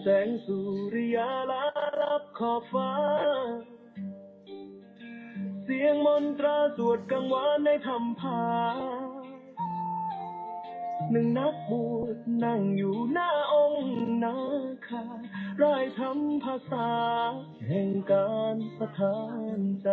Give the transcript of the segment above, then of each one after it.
แสงสุริยาลาลับขอบฟ้าเสียงมนตราสวดกังวานในธรรมภาหนึ่งนักบวชนั่งอยู่หน้าองค์นาคาร่ายทำภาษาแห่งการประทานใจ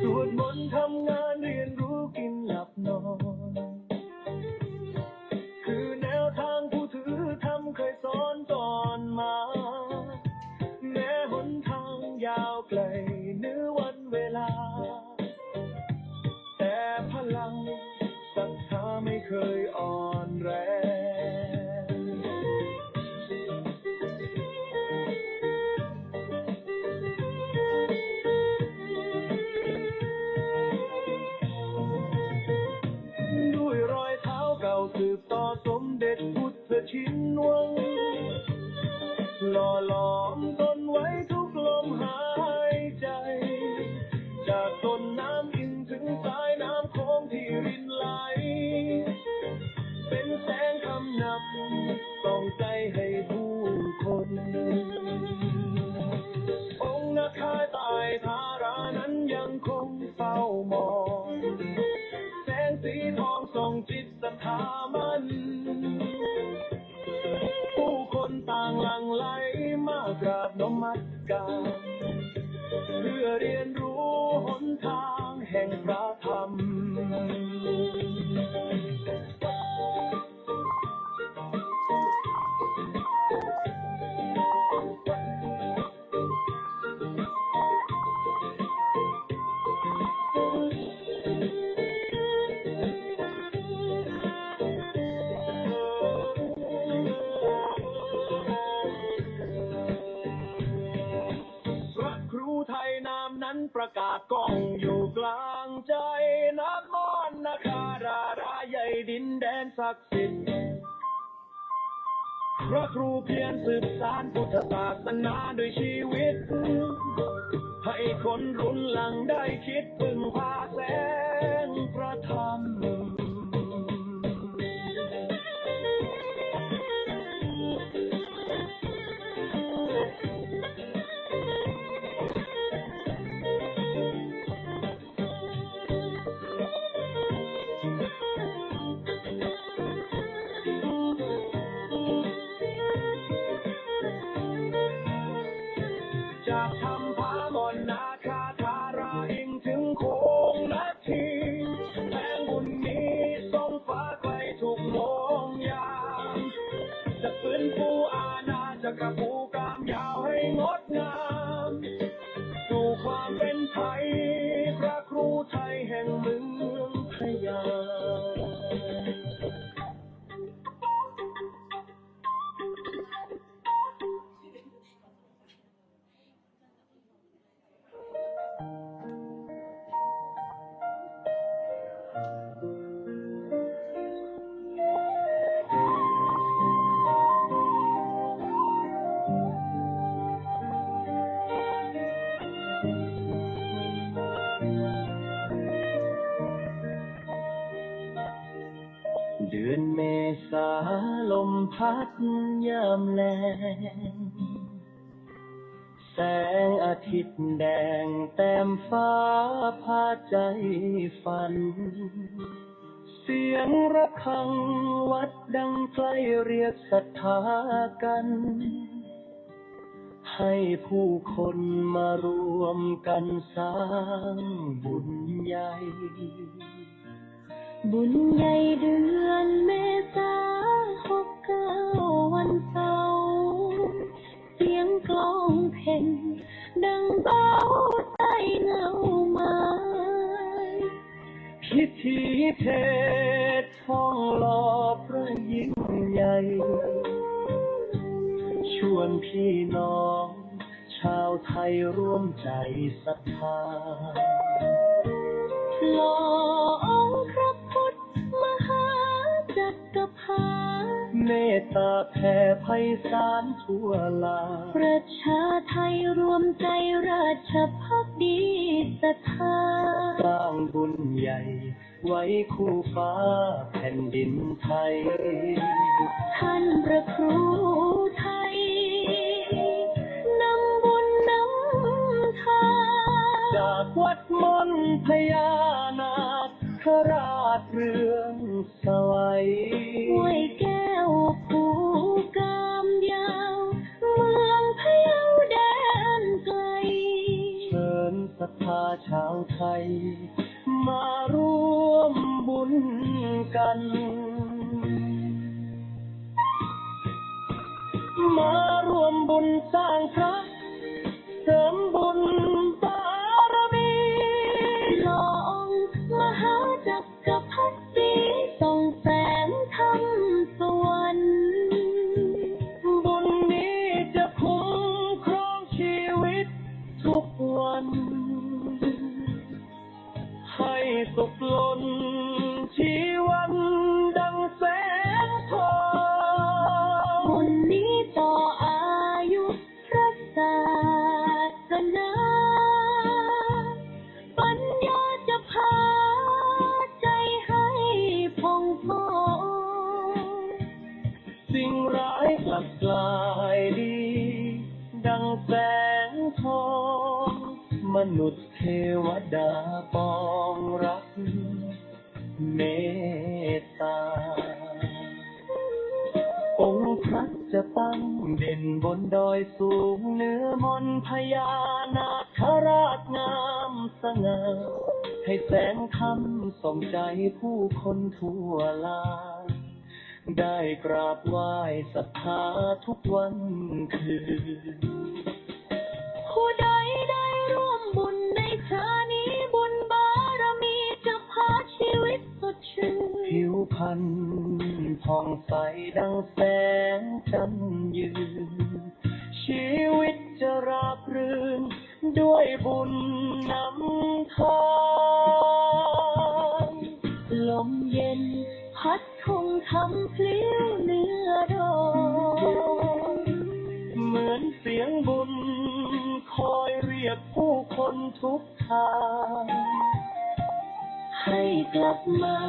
สวดมนต์ทำงานเรียนรู้กินหลับนอนคือแนวทางผู้ถือธรรมเคยสอนก่อนมาแม้หนทางยาวไกลเนื้อวันเวลาแต่พลังศรัทธาไม่เคยอ่อนแรงด้วยรอยเท้าเก่าสืบต่อสมเด็จพุทธชินวังหล่อหลอมตนไว้ทุกลมหายใจจากต้นน้ำอินถึงสายน้ำโค้งที่รินไหลเป็นแสงคำนำส่องใจให้ผู้คนองค์นาคาใต้ธารานั้นยังคงเฝ้ามองแสงสีทองส่องจิตศรัทธามันผู้คนต่างหลั่งไหลมากราบนมัสการเพื่อเรียนรู้หนทางแห่งพระธรรมประกาศก้องอยู่กลางใจนครนาคาราใหญ่ดินแดนศักดิ์สิทธิ์พระครูเพียรสืบสานพุทธศาสนาด้วยชีวิตให้คนรุ่นหลังได้คิดพึ่งพาแสงพระธรรมจากธรรมพามนนาคาธาราอิงถึงโค้งนาทีแห่งบุญนี้ทรงฟ้าไกลถูกมองยามจะฟื้นฟูอาณาจักรภูกามยาวให้งดงามสู่ความเป็นไทยพระครูไทยแห่งเมืองพะเยาเดือนเมษาลมพัดยามแลงแสงอาทิตย์แดงแต้มฟ้าพาใจฝันเสียงระฆังวัดดังไกลเรียกศรัทธากันให้ผู้คนมารวมกันสร้างบุญใหญ่บุญใหญ่เดือนเมษา69วันเสาร์เสียงกลองเพ่นดังเบาใต้เงาไม้พิธีเทศท่องหล่อพระยิ่งใหญ่ชวนพี่น้องชาวไทยร่วมใจศรัทธาหล่อองค์พระพุทธมหาจักรพรรดิ ตตาแผ่ไพศาลทั่วลาประชาไทยรวมใจราชภักดีศรัทธาสร้างบุญใหญ่ไว้คู่ฟ้าแผ่นดินไทยท่านพระครูไทยนำบุญนำทานจากวัดมนพญานาคราชเรืองสวัยห้วยแก้วภูกามยาวเมืองพะเยาแดนไกลเชิญศรัทธาชาวไทยมาร่วมบุญกันมาร่วมบุญสร้างพระเสริมบุญบารมีหล่อองค์มหาจักรพรรดิส่องแสงธรรมสวรรค์บุญนี้จะคุ้มครองชีวิตทุกวันให้สุขล้นชีวันดังแสงทองบุญนี้ต่ออายุพระศาสนาปัญญาจะพาใจให้ผ่องพองสิ่งร้ายกลับกลายดีดังแสงทองมนุษย์เทวดาปองรักเมตตาองค์พระจะตั้งเด่นบนดอยสูงเหนือมนพญานาคราชงามสง่าให้แสงธรรมส่องใจผู้คนทั่วลาได้กราบไหว้ศรัทธาทุกวันคืนผู้ใดได้ร่วมบุญในชาตินี้บุญบารมีจะพาชีวิตสดชื่นผิวพรรณผ่องใสดังแสงจันทร์ยืนชีวิตจะราบรื่นด้วยบุญนำทางลมเย็นพัดคงทำพลิ้วเนื้อดอกเหมือนเสียงบุญคอยเรียกผู้คนทุกทางให้กลับมา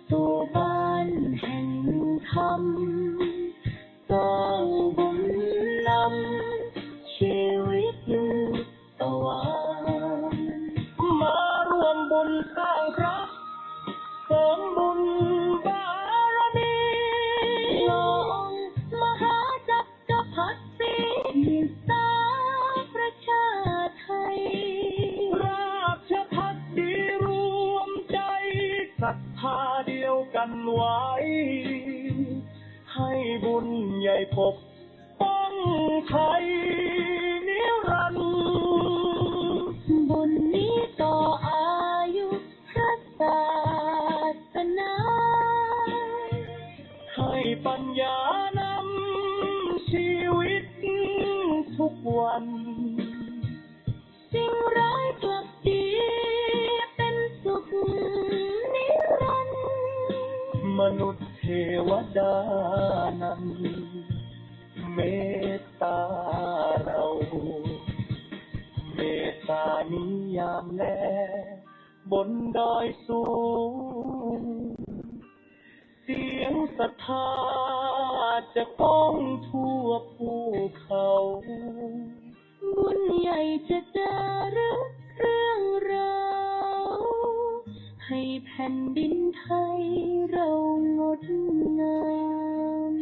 สู่บ้านแห่งธรรมสร้างบุญนำชีวิตสว่างมาร่วมบุญสร้างพระเสริมบุญบารมีหล่อองค์มหาจักรพรรดิสร้างประชาไทยราชภักดีรวมใจศรัทธาเดียวกันไว้ให้บุญใหญ่ปกป้องไทยนิรันดร์บุญนี้ต่ออายุพระศาสนาให้ปัญญานำชีวิตทุกวันสิ่งร้ายกลับดีเป็นสุขนิรันดร์มนุษย์เทวดานั้นเมตตาเราเมตตานิยามแลบนดอยสูงเสียงศรัทธาจะก้องทั่วภูเขาบุญใหญ่จะจารึกเรื่องราวให้แผ่นดินไทยเรางดงาม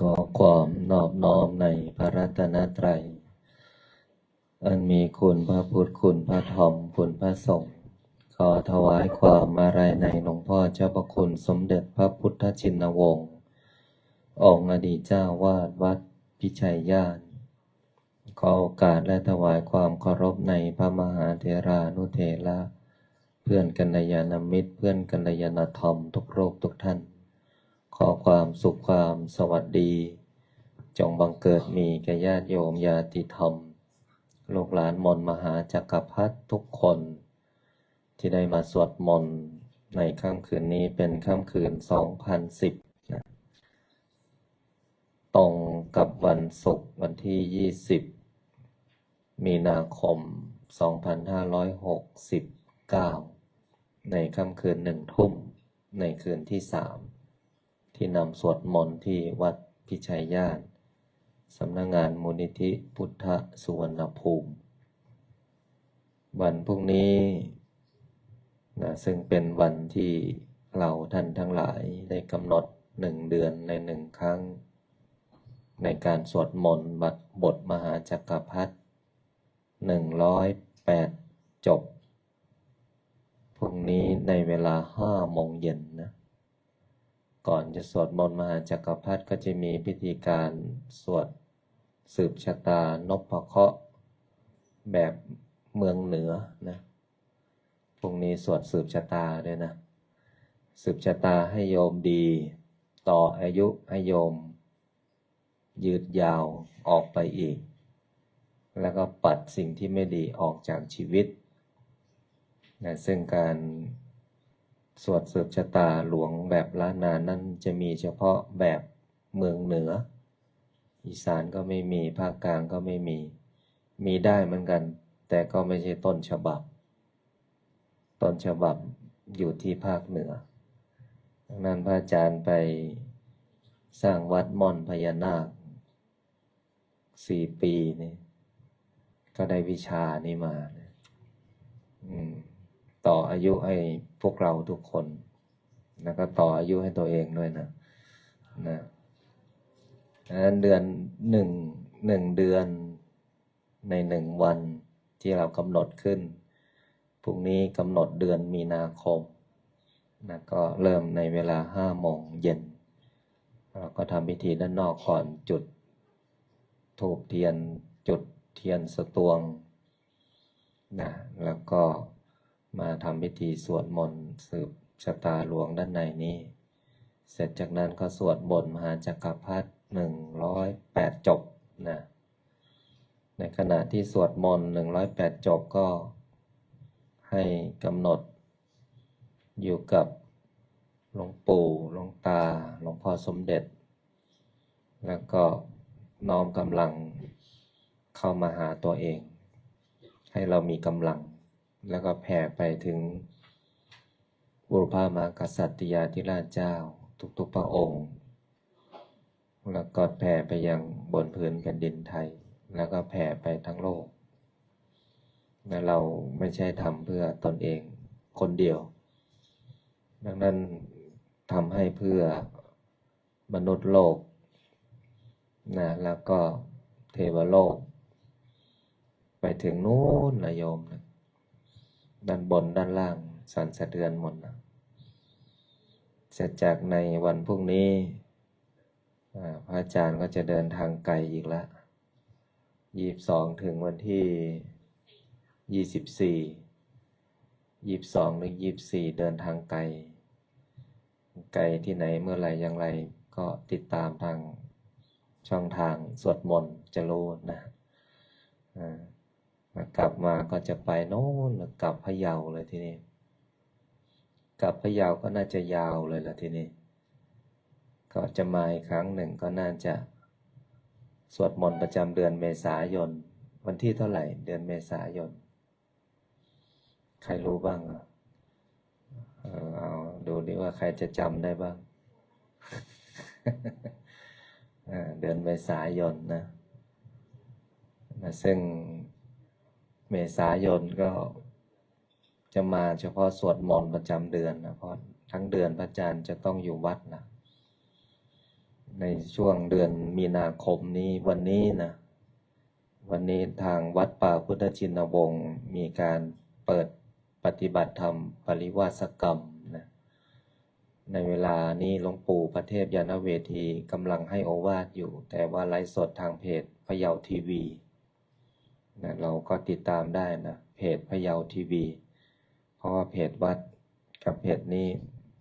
ขอความนอบน้อมในพระรัตนตรัยอันมีคุณพระพุทธคุณพระธรรมคุณพระสงฆ์ขอถวายความอาลัยในหลวงพ่อเจ้าพระคุณสมเด็จพระพุทธชินวงศ์องค์อดีตเจ้าวาดวัดพิชัยญาณขอโอกาสและถวายความเคารพในพระมหาเถรานุเถระเพื่อนกัลยาณมิตรเพื่อนกัลยาณธรรมทุกโลกทุกท่านขอความสุขความสวัสดีจงบังเกิดมีแก่ญาติโยมญาติธรรม ลูกหลานมนต์มหาจักรพรรดิทุกคนที่ได้มาสวดมนต์ในค่ำคืนนี้เป็นค่ำคืน 2010 นะตรงกับวันศุกร์วันที่ 20 มีนาคม 2569 ในค่ำคืน1 ทุ่มในคืนที่ 3 ที่นำสวดมนต์ที่วัดพิชัยญาณสำนักงานมูลนิธิพุทธสุวรรณภูมิวันพรุ่งนี้นะซึ่งเป็นวันที่เราท่านทั้งหลายได้กำหนด1 เดือนใน1 ครั้งในการสวดมนต์บทมหาจักรพรรดิ108 จบพรุ่งนี้ในเวลา 5 โมงเย็นนะก่อนจะสวดมนต์มหาจักรพรรดิก็จะมีพิธีการสวดสืบชะตานพเคราะห์แบบเมืองเหนือนะพรุ่งนี้สวดสืบชะตาด้วยนะสืบชะตาให้โยมดีต่ออายุให้โยมยืดยาวออกไปอีกแล้วก็ปัดสิ่งที่ไม่ดีออกจากชีวิตนะซึ่งการสวดสืบชะตาหลวงแบบล้านนานั้นจะมีเฉพาะแบบเมืองเหนืออีสานก็ไม่มีภาคกลางก็ไม่มีได้เหมือนกันแต่ก็ไม่ใช่ต้นฉบับอยู่ที่ภาคเหนือดังนั้นพระอาจารย์ไปสร้างวัดม่อนพญานาค4 ปีนี่ก็ได้วิชานี้มาต่ออายุให้พวกเราทุกคนแล้วก็ต่ออายุให้ตัวเองด้วยนะดังนั้นเดือนหนึ่งเดือนใน1 วันที่เรากำหนดขึ้นพรุ่งนี้กำหนดเดือนมีนาคมนะก็เริ่มในเวลา 5 โมงเย็นเราก็ทำพิธีด้านนอกก่อนจุดธูปเทียนจุดเทียนสตวงนะแล้วก็มาทำพิธีสวดมนต์สืบชะตาหลวงด้านในนี้เสร็จจากนั้นก็สวดบทมหาจักรพรรดิ108 จบนะในขณะที่สวดมนต์108 จบก็ให้กำหนดอยู่กับหลวงปู่หลวงตาหลวงพ่อสมเด็จแล้วก็น้อมกำลังเข้ามาหาตัวเองให้เรามีกำลังแล้วก็แผ่ไปถึงบุรพามหากษัตริยาธิราชเจ้าทุกๆพระองค์แล้วก็แผ่ไปยังบนพื้นแผ่นดินไทยแล้วก็แผ่ไปทั้งโลกและเราไม่ใช่ทำเพื่อตนเองคนเดียวดังนั้นทำให้เพื่อมนุษย์โลกนะแล้วก็เทวโลกไปถึงนู้นนะโยมนะด้านบนด้านล่างสั่นสะเทือนหมดนะเสร็จจากในวันพรุ่งนี้พระอาจารย์ก็จะเดินทางไกลอีกแล้ว22ถึงวันที่22 ถึง 24เดินทางไกลที่ไหนเมื่อไหร่อย่างไรก็ติดตามทางช่องทางสวดมนต์จะรู้นะกลับมาก็จะไปโน่นกลับพะเยาเลยทีนี้กลับพะเยาก็น่าจะยาวเลยละทีนี้ก็จะมาอีกครั้งหนึ่งก็น่าจะสวดมนต์ประจำเดือนเมษายนวันที่เท่าไหร่เดือนเมษายนใครรู้บ้างเอาดูดิว่าใครจะจำได้บ้าง เดือนเมษายนนะซึ่งเมษายนก็จะมาเฉพาะสวดมนต์ประจำเดือนนะเพราะทั้งเดือนพระอาจารย์จะต้องอยู่วัดนะในช่วงเดือนมีนาคมนี้วันนี้ทางวัดป่าพุทธชินวงศ์มีการเปิดปฏิบัติธรรมปริวาสกรรมนะในเวลานี้หลวงปู่พระเทพยานเวทีกำลังให้โอวาทอยู่แต่ว่าไลฟ์สดทางเพจพะเยาทีวีนะเราก็ติดตามได้นะเพจพะเยาทีวีเพราะว่าเพจวัดกับเพจนี้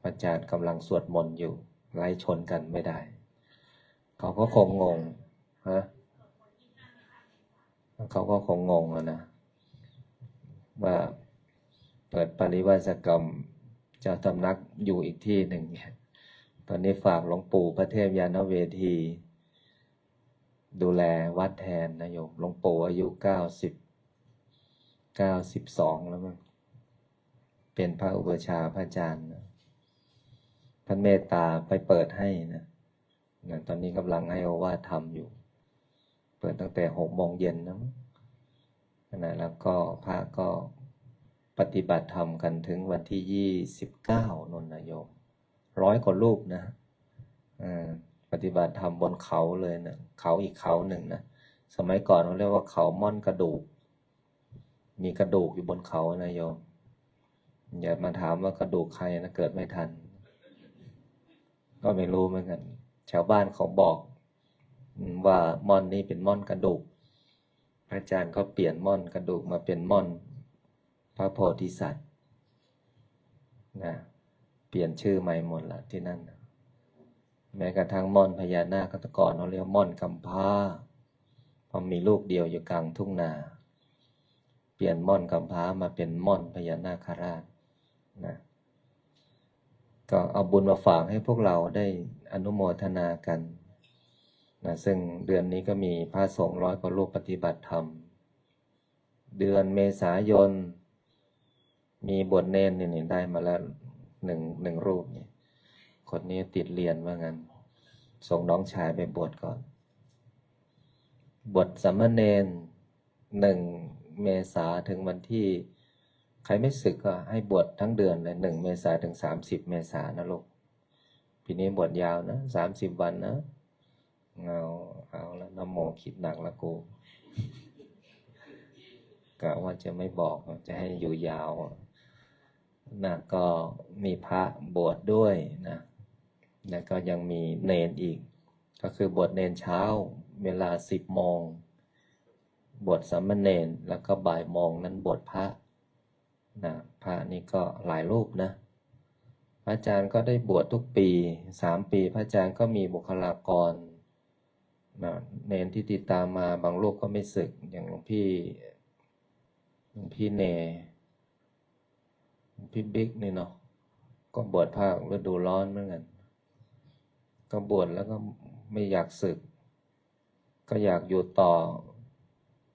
อาจารย์กำลังสวดมนต์อยู่ไล่ชนกันไม่ได้เขาก็คงงงฮะ เขาก็คงงงแล้วนะว่าเปิดปริวาสกรรมเจ้าสำนักอยู่อีกที่หนึ่งเนี่ยตอนนี้ฝากหลวงปู่พระเทพยานเวทีดูแลวัดแทนนะโยมหลวงปู่อายุ92แล้วมั้งเป็นพระอุปชฌาย์พระอาจารย์นะท่านเมตตาไปเปิดให้นะตอนนี้กำลังให้โอวาทธรรมอยู่เปิดตั้งแต่6 โมงเย็นนะแล้วก็พระก็ปฏิบัติธรรมกันถึงวันที่29นนนะโยม100 กว่ารูปนะปฏิบัติธรรมบนเขาเลยนะเขาอีกเขาหนึ่งนะสมัยก่อนเขาเรียกว่าเขาม่อนกระดูกมีกระดูกอยู่บนเขานะโยมอย่ามาถามว่ากระดูกใครนะเกิดไม่ทันก็ไม่รู้เหมือนกันชาวบ้านเขาบอกว่าม่อนนี้เป็นม่อนกระดูกพระอาจารย์ก็เปลี่ยนม่อนกระดูกมาเป็นม่อนพระโพธิสัตว์นะเปลี่ยนชื่อใหม่หมดละที่นั่นแม้กระทั่งม่อนพญานาคแต่ก่อนเขาเรียกม่อนกำพร้าเพราะมีลูกเดียวอยู่กลางทุ่งนาเปลี่ยนม่อนกำพร้ามาเป็นม่อนพญานาคราชนะก็เอาบุญมาฝากให้พวกเราได้อนุโมทนากันนะซึ่งเดือนนี้ก็มีพระสงฆ์100 กว่ารูปปฏิบัติธรรมเดือนเมษายนมีบวชเนรนี่ได้มาแล้วหนึ่งรูปนี่คนนี้ติดเรียนว่างั้นส่งน้องชายไปบวชก่อนบวชสามเณร1 เมษาถึงวันที่ใครไม่สึกก็ให้บวชทั้งเดือนเลย1 เมษาถึง30 เมษานะลูกปีนี้บวชยาวนะ30 วันนะเอาแล้วนะโมคิดหนักละกูกะว่าจะไม่บอกจะให้อยู่ยาวนะก็มีพระบวชด้วยนะแล้วก็ยังมีเนรอีกก็คือบวชเนรเช้าเวลา10 โมงบวชสามเณรแล้วก็บ่ายโมงนั้นบวชพระนะพระนี่ก็หลายรูปนะพระอาจารย์ก็ได้บวชทุกปี3 ปีพระอาจารย์ก็มีบุคลากรนะเนรที่ติดตามมาบางรูปก็ไม่สึกอย่างหลวงพี่เนพี่บิ๊กนี่เนาะก็บวชภาคฤดูร้อนเหมือนกันก็บวชแล้วก็ไม่อยากสึกก็อยากอยู่ต่อ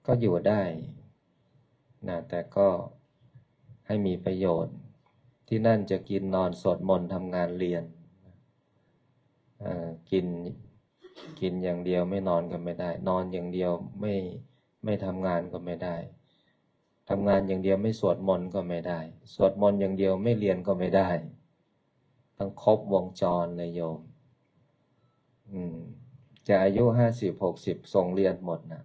ก็อยู่ได้นะแต่ก็ให้มีประโยชน์ที่นั่นจะกินนอนสวดมนต์ทำงานเรียนกินอย่างเดียวไม่นอนก็ไม่ได้นอนอย่างเดียวไม่ทำงานก็ไม่ได้ทำงานอย่างเดียวไม่สวดมนต์ก็ไม่ได้สวดมนต์อย่างเดียวไม่เรียนก็ไม่ได้ต้องครบวงจรเลยโยมจะอายุ50-60ส่งเรียนหมดนะ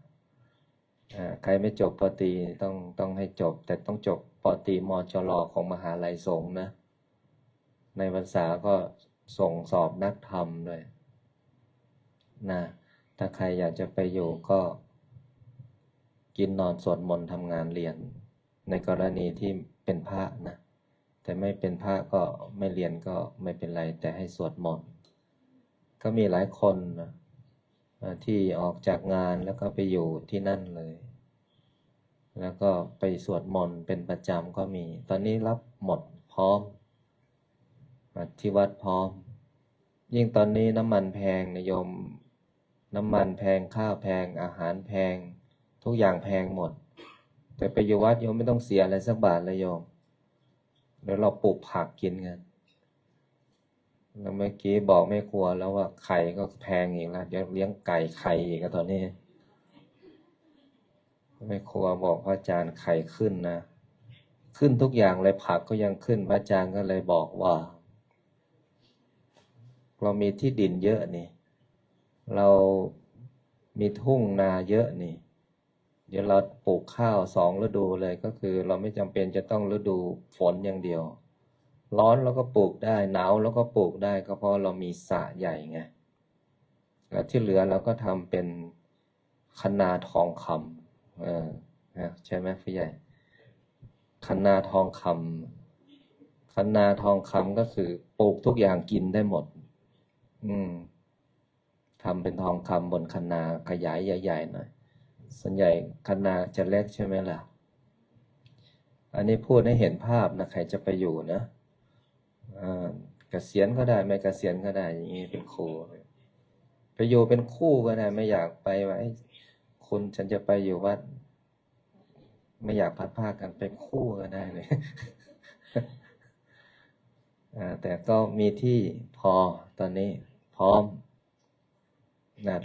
ใครไม่จบปตรีต้องให้จบแต่ต้องจบปตรีมจรของมหาลัยสงฆ์นะในพรรษาก็ส่งสอบนักธรรมด้วยนะถ้าใครอยากจะไปอยู่ก็กินนอนสวดมนต์ทำงานเรียนในกรณีที่เป็นพระนะแต่ไม่เป็นพระก็ไม่เรียนก็ไม่เป็นไรแต่ให้สวดมนต์ก็มีหลายคนนะที่ออกจากงานแล้วก็ไปอยู่ที่นั่นเลยแล้วก็ไปสวดมนต์เป็นประจำก็มีตอนนี้รับหมดพร้อมที่วัดพร้อมยิ่งตอนนี้น้ำมันแพงนะโยมน้ำมันแพงข้าวแพงอาหารแพงทุกอย่างแพงหมดแต่ไปอยู่วัดโยมไม่ต้องเสียอะไรสักบาทเลยโยมเดี๋ยวเราปลูกผักกินกันแล้วเมื่อกี้บอกแม่ครัวแล้วว่าไข่ก็แพงอีกแล้วเดี๋ยวเลี้ยงไก่ไข่อีกตอนนี้แม่ครัวบอกพระอาจารย์ไข่ขึ้นนะขึ้นทุกอย่างเลยผักก็ยังขึ้นพระอาจารย์ก็เลยบอกว่าเรามีที่ดินเยอะนี่เรามีทุ่งนาเยอะนี่เดี๋ยวเราปลูกข้าว2 ฤดูเลยก็คือเราไม่จำเป็นจะต้องฤดูฝนอย่างเดียวร้อนแล้วก็ปลูกได้หนาวแล้วก็ปลูกได้ก็เพราะเรามีสระใหญ่ไงแล้วที่เหลือเราก็ทำเป็นคะนาทองคำใช่ไหมพี่ใหญ่คะนาทองคำคะนาทองคำก็คือปลูกทุกอย่างกินได้หมดทำเป็นทองคำบนคะนาขยายใหญ่ๆหน่อย ส่วนใหญ่คณะจะเล็กใช่ไหมล่ะ อันนี้พูดให้เห็นภาพนะใครจะไปอยู่นะเกษียณก็ได้ไม่เกษียณก็ได้อย่างนี้เป็นครูไปอยู่เป็นคู่ก็ได้ไม่อยากไปว่าคุณฉันจะไปอยู่วัดไม่อยากพัดผ้ากันเป็นคู่ก็ได้เลย แต่ก็มีที่พอตอนนี้พร้อมนะ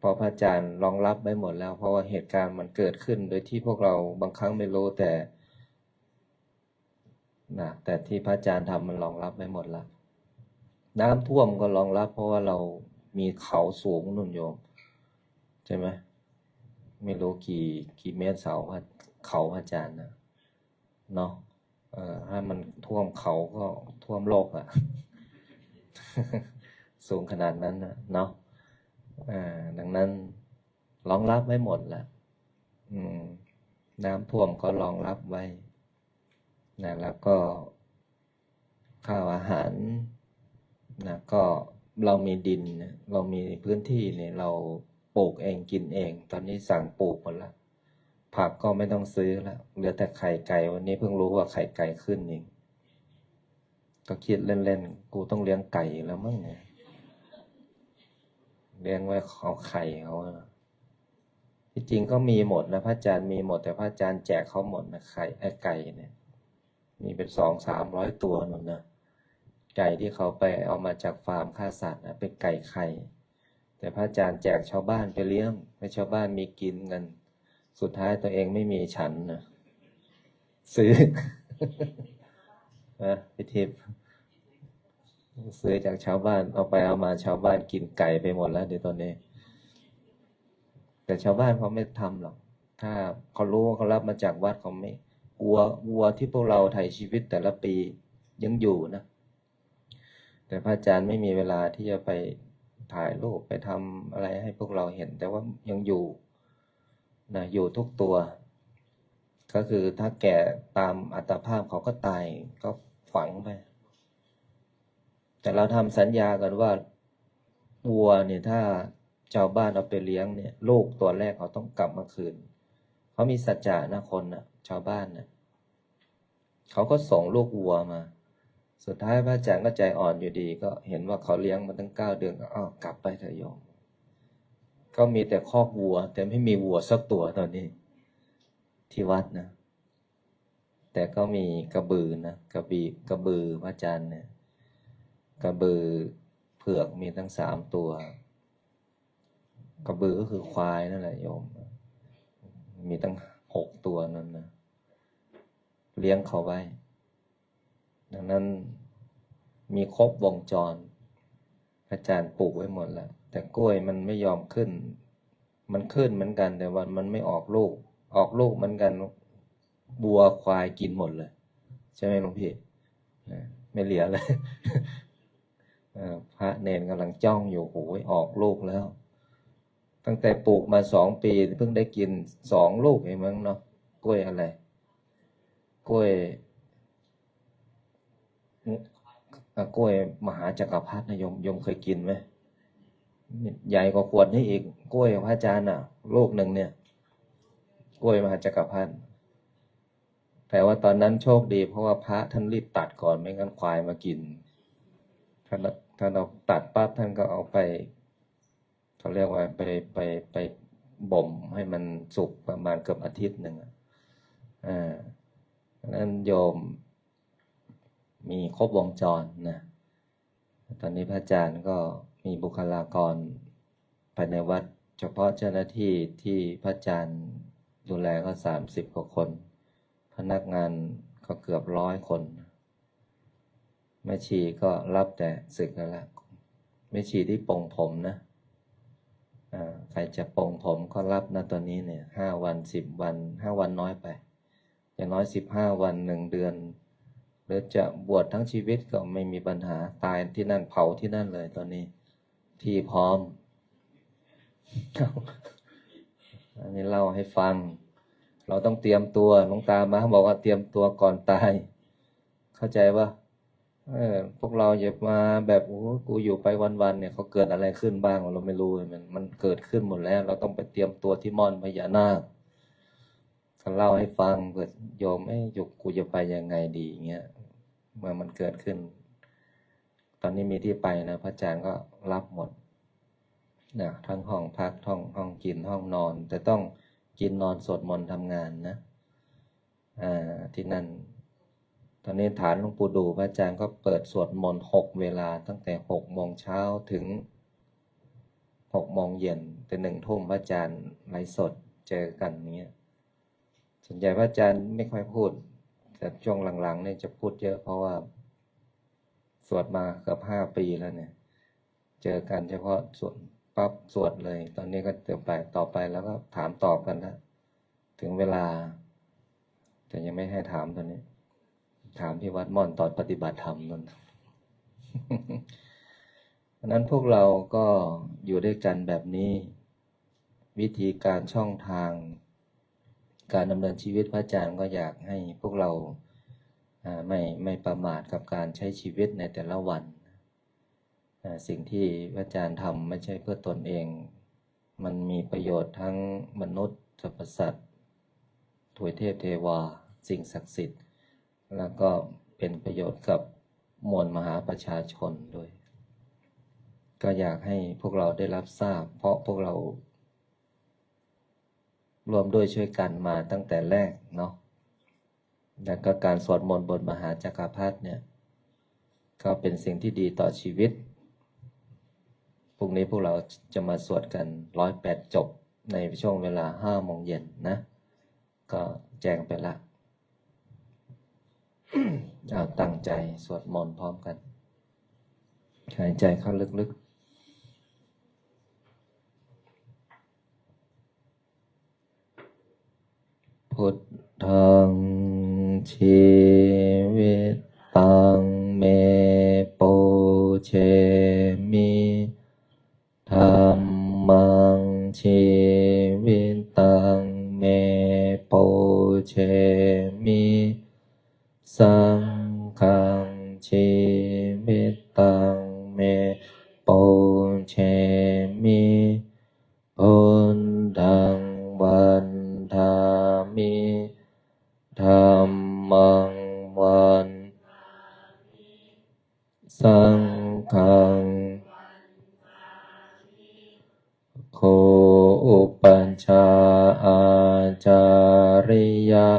พอพระอาจารย์รองรับไว้หมดแล้ว เพราะว่าเหตุการณ์มันเกิดขึ้นโดยที่พวกเราบางครั้งไม่รู้แต่ที่พระอาจารย์ทำมันรองรับไว้หมดแล้วน้ำท่วมก็รองรับเพราะว่าเรามีเขาสูงนุ่นโยมใช่ไหมไม่รู้กี่เมตรเขาพระอาจารย์นะเนาะถ้ามันท่วมเขาก็ท่วมโลกอ่ะ สูงขนาดนั้นนะเนาะดังนั้นรองรับไว้หมดแหละน้ำท่วมก็รองรับไว้นะแล้วก็ข้าวอาหารนะก็เรามีดินนะเรามีพื้นที่เนี่ยเราปลูกเองกินเองตอนนี้สั่งปลูกหมดแล้วผักก็ไม่ต้องซื้อแล้วเหลือแต่ไข่ไก่วันนี้เพิ่งรู้ว่าไข่ไก่ขึ้นเองก็คิดเล่นๆกูต้องเลี้ยงไก่แล้วมั้งเนี่ยเลี้ยงไว้เอาไข่เขาที่จริงก็มีหมดนะพระอาจารย์มีหมดแต่พระอาจารย์แจกเขาหมดนะไก่เนี่ยมีเป็น200-300 ตัวนั่นนะไก่ที่เขาไปเอามาจากฟาร์มฆ่าสัตว์นะเป็นไก่ไข่แต่พระอาจารย์แจกชาวบ้านไปเลี้ยงให้ชาวบ้านมีกินกันสุดท้ายตัวเองไม่มีฉันนะซื้อ พิธีซื้อจากชาวบ้านเอาไปเอามาชาวบ้านกินไก่ไปหมดแล้วเดี๋ยวตอนนี้แต่ชาวบ้านเขาไม่ทำหรอกถ้าเขารู้เขารับมาจากวัดเขาไม่วัวที่พวกเราไถ่ชีวิตแต่ละปียังอยู่นะแต่พระอาจารย์ไม่มีเวลาที่จะไปถ่ายรูปไปทำอะไรให้พวกเราเห็นแต่ว่ายังอยู่นะอยู่ทุกตัวก็คือถ้าแก่ตามอัตภาพเขาก็ตายก็ฝังไปแต่เราทำสัญญากันว่าวัวเนี่ยถ้าชาวบ้านเอาไปเลี้ยงเนี่ยลูกตัวแรกเขาต้องกลับมาคืนเขามีสัจจะนะคนนะชาวบ้านนะเขาก็ส่งลูกวัวมาสุดท้ายพระอาจารย์ก็ใจอ่อนอยู่ดีก็เห็นว่าเขาเลี้ยงมาตั้ง9 เดือนก็กลับไปเถอะโยมก็มีแต่คอกวัวแต่ไม่มีวัวสักตัวตอนนี้ที่วัดนะแต่ก็มีกระบือนะกระบือพระอาจารย์เนี่ยกระบือเผือกมีทั้ง3 ตัวกระบือก็คือควายนั่นแหละโยมมีตั้ง6 ตัวนั่นนะเลี้ยงเขาไว้ดังนั้นมีครบวงจรอาจารย์ปลูกไว้หมดแล้วแต่กล้วยมันไม่ยอมขึ้นมันขึ้นเหมือนกันแต่ว่ามันไม่ออกลูกเหมือนกันบัวควายกินหมดเลยใช่ไหมหลวงพี่ไม่เหลือเลยพระเนรกำลังจ้องอยู่โอ้ยออกลูกแล้วตั้งแต่ปลูกมา2 ปีเพิ่งได้กิน2 ลูกเองมั้งเนาะกล้วยอะไรกล้วยมหาจักรพรรดินะโยมเคยกินไหมใหญ่กว่าขวดนี่อีกกล้วยพระอาจารย์ลูกหนึ่งเนี่ยกล้วยมหาจักรพรรดิแต่ว่าตอนนั้นโชคดีเพราะว่าพระท่านรีบตัดก่อนไม่งั้นควายมากินท่านเราตัดปั๊บท่านก็เอาไปเขาเรียกว่าไปบ่มให้มันสุกประมาณเกือบอาทิตย์หนึ่งนั้นโยมมีครบวงจรนะตอนนี้พระอาจารย์ก็มีบุคลากรภายในวัดเฉพาะเจ้าหน้าที่ที่พระอาจารย์ดูแลก็30 กว่าคนพนักงานก็เกือบ100 คนแม่ชีก็รับแต่ศึกนั่นแหละแม่ชีที่ปลงผมนะใครจะปลงผมก็รับนะตอนนี้เนี่ย5 วัน10 วัน5 วันน้อยไปอย่างน้อย15 วัน1 เดือนหรือจะบวชทั้งชีวิตก็ไม่มีปัญหาตายที่นั่นเผาที่นั่นเลยตอนนี้ที่พร้อม อันนี้เล่าให้ฟังเราต้องเตรียมตัวหลวงตามาบอกว่าเตรียมตัวก่อนตายเข้าใจปะ พวกเราอย่ามาแบบโอ้กูอยู่ไปวันๆเนี่ยเขาเกิดอะไรขึ้นบ้างเราไม่รู้มันเกิดขึ้นหมดแล้วเราต้องไปเตรียมตัวที่ม่อนพญานาคเขาเล่าให้ฟังเกิดโยมอยู่กูจะไปยังไงดีเงี้ยเมื่อมันเกิดขึ้น ตอนนี้มีที่ไปนะพระอาจารย์ก็รับหมดนะทั้งห้องพักห้องกินห้องนอนแต่ต้องกินนอนสวดมนต์ทำงานนะที่นั่นตอนนี้ฐานหลวงปู่ดูพระอาจารย์ก็เปิดสวดมนต์6 เวลาตั้งแต่6 โมงเช้าถึง6 โมงเย็นแต่1 ทุ่มพระอาจารย์ไลฟ์สดเจอกันเนี้ยส่วนใหญ่พระอาจารย์ไม่ค่อยพูดแต่ช่วงหลังๆเนี่ยจะพูดเยอะเพราะว่าสวดมาเกือบ5 ปีแล้วเนี่ยเจอกันเฉพาะสวดปั๊บสวดเลยตอนนี้ก็จะไปต่อไปแล้วก็ถามตอบกันนะถึงเวลาแต่ยังไม่ให้ถามตอนนี้ถามที่วัดม่อนตอนปฏิบัติธรรมนั่น เพราะนั้นพวกเราก็อยู่ด้วยกันแบบนี้วิธีการช่องทางการดำเนินชีวิตพระอาจารย์ก็อยากให้พวกเราไม่ประมาทกับการใช้ชีวิตในแต่ละวันสิ่งที่พระอาจารย์ทำไม่ใช่เพื่อตนเองมันมีประโยชน์ทั้งมนุษย์สรรพสัตว์ทวยเทพเทวาสิ่งศักดิ์สิทธิ์แล้วก็เป็นประโยชน์กับมวลมหาประชาชนด้วยก็อยากให้พวกเราได้รับทราบเพราะพวกเรารวมด้วยช่วยกันมาตั้งแต่แรกเนาะแล้วก็การสวดมนต์บนมหาจักรพรรดิเนี่ยก็เป็นสิ่งที่ดีต่อชีวิตพรุ่งนี้พวกเราจะมาสวดกัน108 จบในช่วงเวลา5 โมงเย็นนะก็แจ้งไปละเอาตั้งใจสวดมนต์พร้อมกันหายใจเข้าลึกๆพุทธังชีวิตตังเมปุเชมิธัมมังชีวิตตังเมปุเชมิสังฆังชีวิตตังเมปุเชมิพุทธังวันทามิธัมมังวันสังฆังโคอุปัชฌาย์อาจาริยะ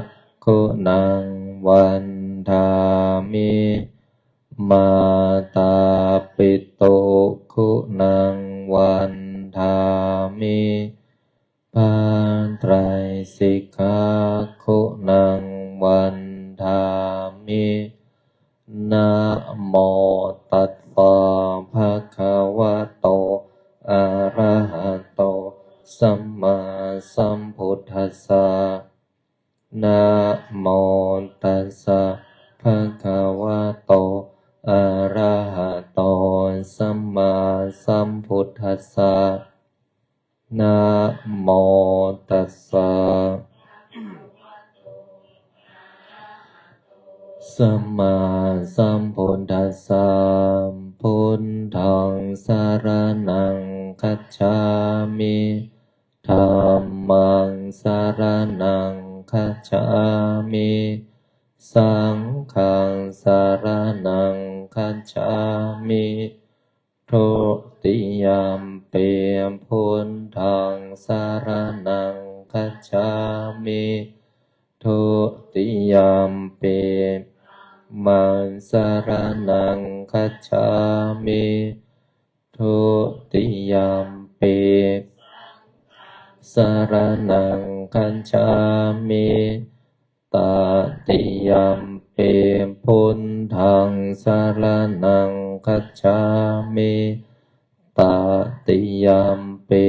คุณังวันทามิมาตาปิโตคุณังวันทามิปาไตรสิกขาคุณังวันทามินะโมตัสสะภะคะวะโตอะระหะโตสัมมาสัมพุทธัสสะนะโมตัสสะภะคะวะโตอะระหะโตสัมมาสัมพุทธัสสะนะโมตัสสะสัมมาสัมพุทธัสสะพุทธังสรณังคัจฉามิธัมมังสรณังคัจฉามิสังฆังสรณังคัจฉามิทุติยมปิพุทธังสรณังคัจฉามิทุติยมปิมังสรณังคัจฉามิทุติยมปิสรณังคัจฉามิตติยมปิพุทธังสรณังคัจฉามิตติยมปิ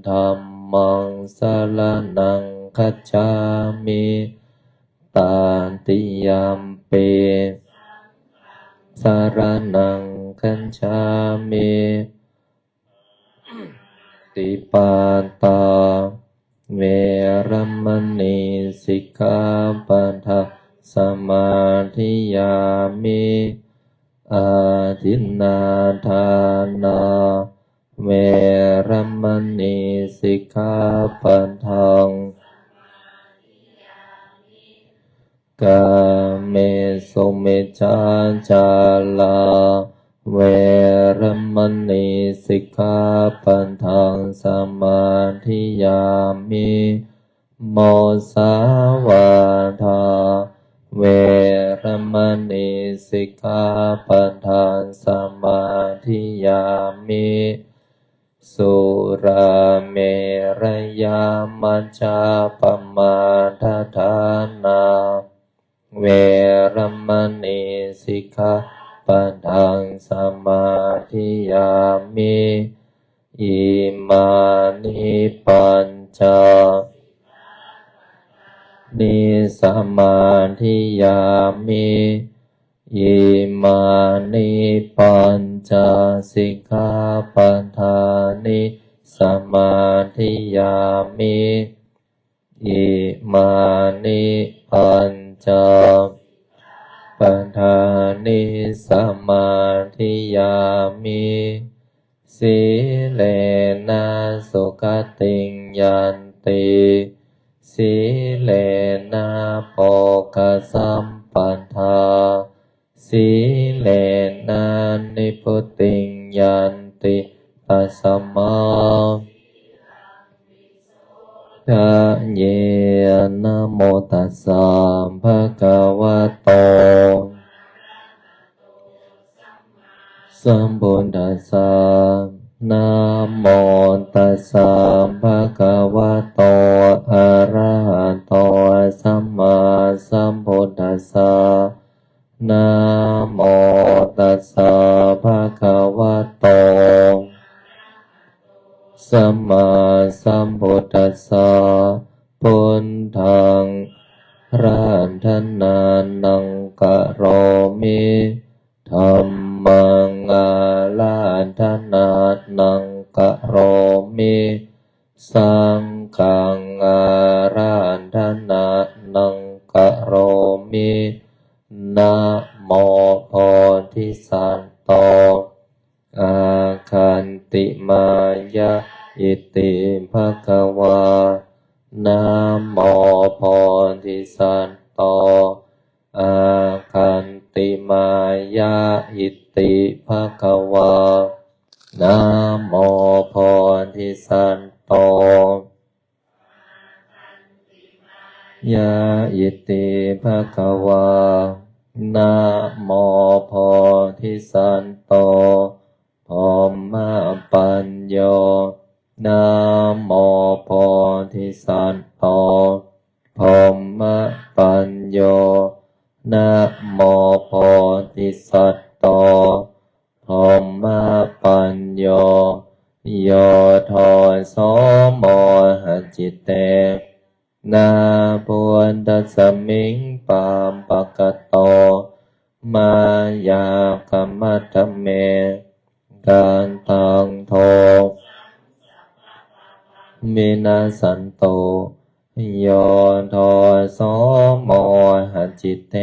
ธัมมังสรณังคัจฉามิตติยมปิสรณังคัจฉามิติปาตาเวรมณีสิกขาปะทังสมาธิยามิ อาทินนาทานาเวรมณีสิกขาปัทังกาเมสุมิจฉาจาราเวรมณีสิกขาปัทังสมาธิยามิโมสาวาทาเวรมณีสิกขาปัทังสมาธิยามิสุราเมรยามัจจาปมาทฐานาเวรมณีสิกขาปัทังสมาธิยามิอิมานิปัญจนิสมาธิยามิอิมานิปัญจสิกขาปัฏฐานิสมาธิยามิอิมานิปัญจปัฏฐานิสมาธิยามิสีเลนะสุขติงยันติสีเลนะโภคสัมปัฏฐาสีเลนะนิพพุติงยันติปัสสมาทะเยนะโมตัสสะภะคะวะโตสัมพุทธัสสะนะโมตัสสะภะคะวะโตอะระหะโตสัมมาสัมพุทธัสสะนะโมตัสสะภะคะวะโตสัมมาสัมพุทธัสสะพุทธังราธนานังกะโรมิธัมมังอาราธนานังกะโรมิสังฆังอาราธนานังกะโรมินะโมโพธิสัตว์โตอาคันติมายะอิติภะคะวานะโมโพธิสัตว์โตอาคันติมายะอิติภะคะวานะโมโพธิสัตว์โตยะอิติภะคะวานะโมโพธิสัตว์โตพรหมปัญโยนะโมโพธิสัตว์โตพรหมปัญโยนะโมโพธิสัตว์โตพรหมปัญโยโยโทโสโมหจิตเตนาพุทธัสสมิงปามปะกะโตมายาคัมมัตเมกันตังโทมินาสันโตโยโทโสโมหจิตเต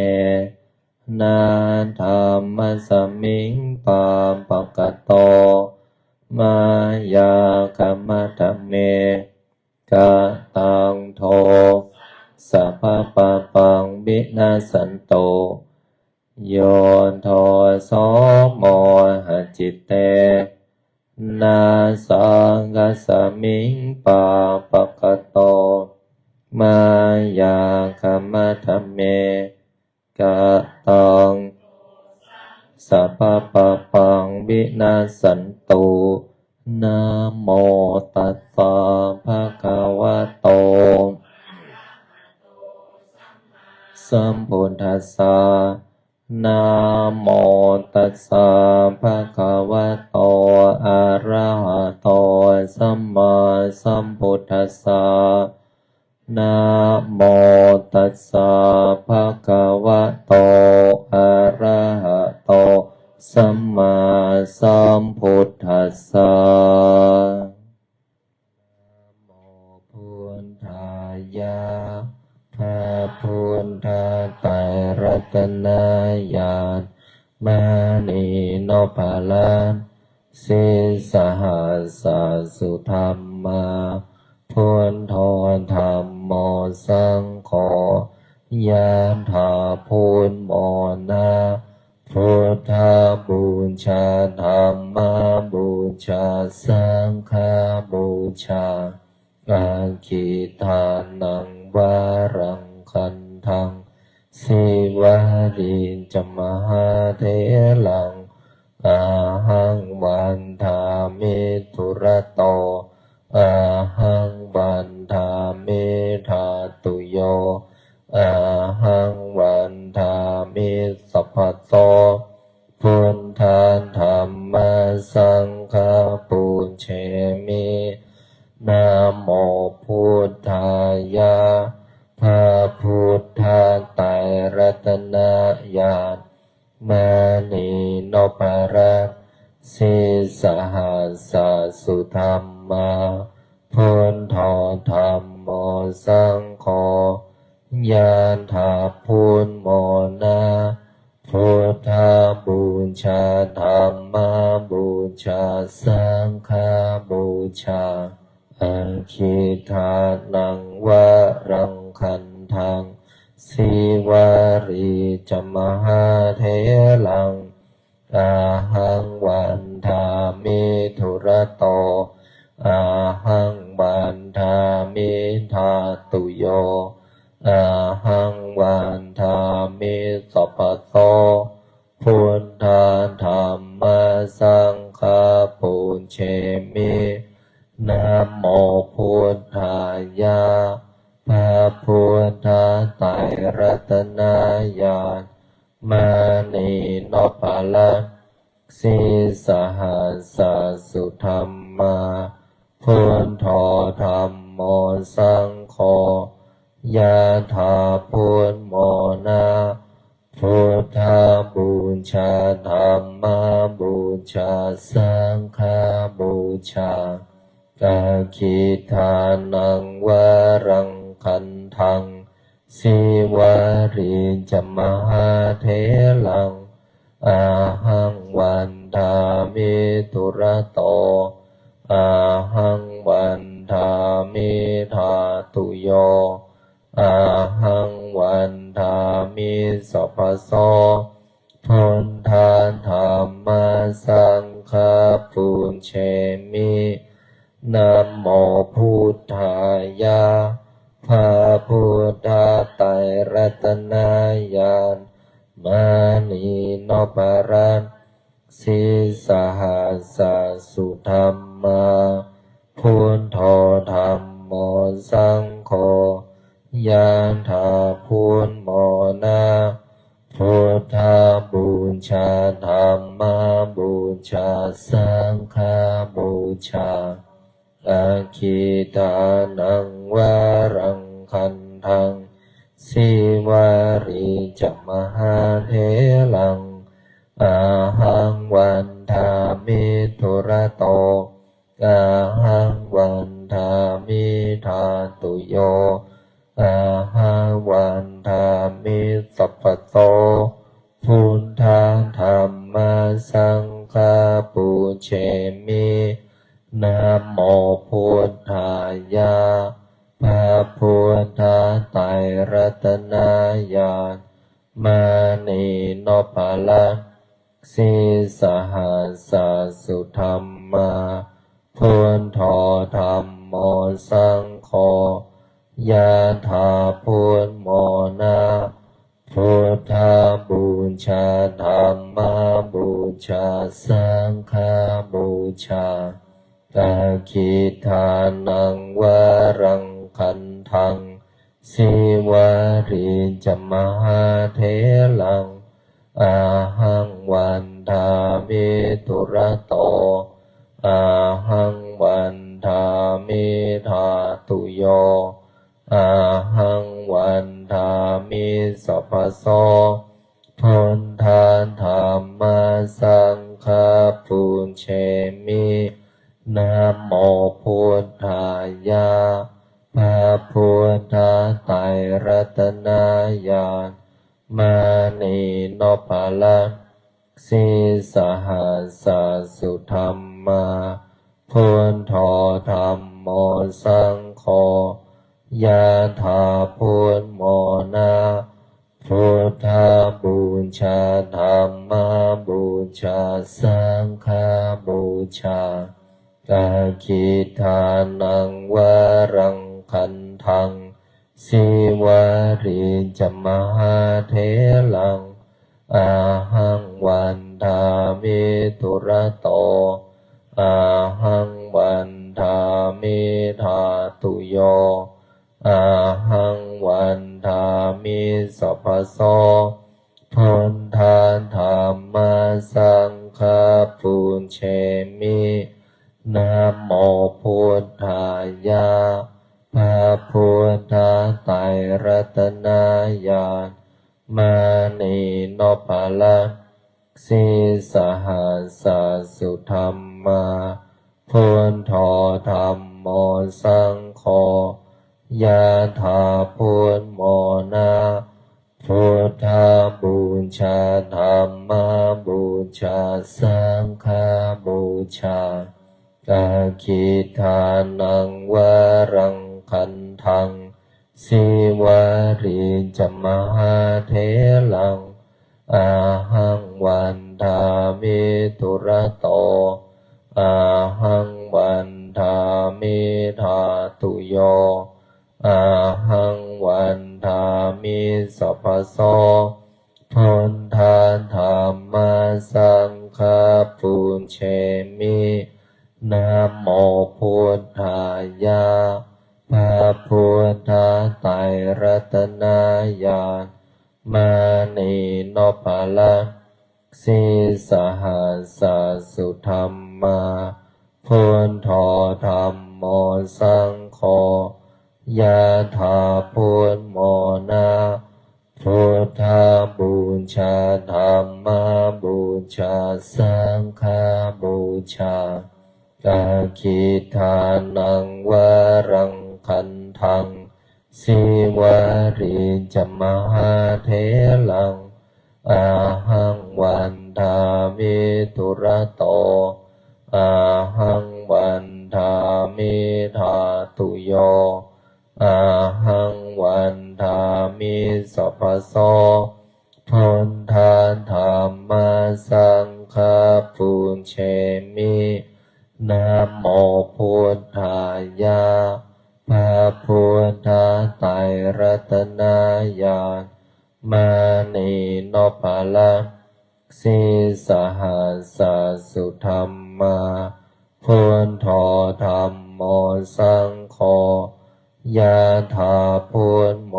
นาธัมมัสสมิงปามปะกะโตมายาคัมมัตเมกะตังโทสัพพะปะปังวินาสันโตโยโทโสโมหจิตเตนาสังกัสสมิงปาปะกะโตมายาคัมมัตเมกะตังสัพพะปะปังวินาสันโตนะโมตัสสะภะคะวะโตสัมพุทธัสสะนะโมตัสสะภะคะวะโตอะระหะโตสัมมาสัมพุทธัสสะนะโมตัสสะภะคะวะโตอะระหะโตสัมมาสัมพุทธัสสะนะโมพุทธายะพระพุทธไตรรัตนญาณ มานีโนภาลันสิสหัสสะสุธรรมาพุทโธธรรมโมสังโฆยะถาพุทโมนะพุทธบูชาธรรมบูชาสังฆบูชาอาคิทานังวารังคันทังสิวาริจมหาเถลังอาหังวันทามิทุระโตอาหังวันทามิธาตุโยอาหังวันทามิสัพพะโตพุทธาธัมมาสังฆาปุญเชมินะโมพุทธายะพระพุทธไตรรัตนญาณมานีโนภารัตสิสหัสสะสุธรรมาพุทโธธรรมโมสังโฆยะถาพุทโมนะพุทธบูชาธรรมบูชาสังฆบูชาอาคิทานังวารังคันทังสิวาริจมหาเถลังอาหังวันทามิทุระโตอาหังวันทามิธาตุโยอาหังวันทามิสัพพะโตพุทธาธัมมาสังฆาปุญเชมินะโมพุทธายะพระพุทธไตรรัตนญาณมานีโนภาลันสิสหัสสะสุธรรมาพุทโธธรรมโมสังโฆยะถาพุทโมนะพุทธบูชาธรรมบูชาสังฆบูชากาคิทานังวารังคันทังสิวาริจมหาเถลังอาหังวันทามิทุระโตอาหังวันทามิธาตุโยอาหังวันทามิสัพพะโสพุทธาธัมมาสังฆาปุญเชมินะโมพุทธายะพระพุทธไตรรัตนญาณมานีโนภารัตสิสหัสสะสุธรรมาพุทโธธรรมโมสังโฆยะถาพุทโมนะพุทธบูชาธรรมบูชาสังฆบูชาอาคิทานังวารังคันทังสิวาริจมหาเถลังอาหังวันทามิทุระโตอาหังวันทามิธาตุโยอาหังวันทามิสัพพะโตพุทธาธัมมาสังฆาปุญเชมินะโมพุทธายะพระพุทธไตรรัตนญาณมานีโนภาลันสิสหัสสะสุธรรมาพุทโธธรรมโมสังโฆยะถาพุทโมนะพุทธบูชาธรรมบูชาสังฆบูชากาคิทานังวารังคันทังสิวาริจมหาเถลังอาหังวันทามิทุระโตอาหังวันทามิธาตุโยอาหังวันทามิสัพพะโสพุทธาธัมมาสังฆาปุญเชมินะโมพุทธายะพระพุทธไตรรัตนญาณมานีโนภาลัน สะสุธัมมาพุทโธธัมโมสังโฆยะถาพุทโมนะพุทธบูชาธัมมบูชาสังฆบูชากาคิทานังวรังคันทังสิวาริจมหาเถลังอาหังวันทามิทุระโตอาหังวันทามิธาตุโยอาหังวันทามิสัพพโสพุทธาธัมมาสังฆาปุญเชมินะโมพุทธายะพระพุทธไตรรัตนญาณมานีโนภาลังสีสหัสสะสุธัมมาพุทโธธัมโมสังโฆยะถาพุทโมนะพุทธบูชาธัมมบูชาสังฆบูชากาคิทานังวรังคันทังสิวาริจมหาเถลังอาหังวันทามิทุระโตอาหังวันทามิธาตุโยอาหังวันทามิสัพพโสพุทธาธัมมาสังฆาปุญเชมินะโมพุทธายะพระพุทธไตรรัตนญาณมานีโนภาลังสีสหัสสะสุธัมมาพุทโธธัมโมสังโฆยะถาพุทโมนะพุทธบูชาธัมมบูชาสังฆบูชากาคิทานังวรังคันทังสิวาริจมหาเถลังอาหังวันทามิทุระโตอาหังวันทามิธาตุโยอาหังวันทามิสัพพโสพุทธาธัมมาสังฆาปุญเชมินะโมพุทธายะพระพุทธไตรรัตนญาณมานีโนภาลังสีสหัสสะสุธัมมาพุทโธธัมโมสังโฆยะถาพุทโม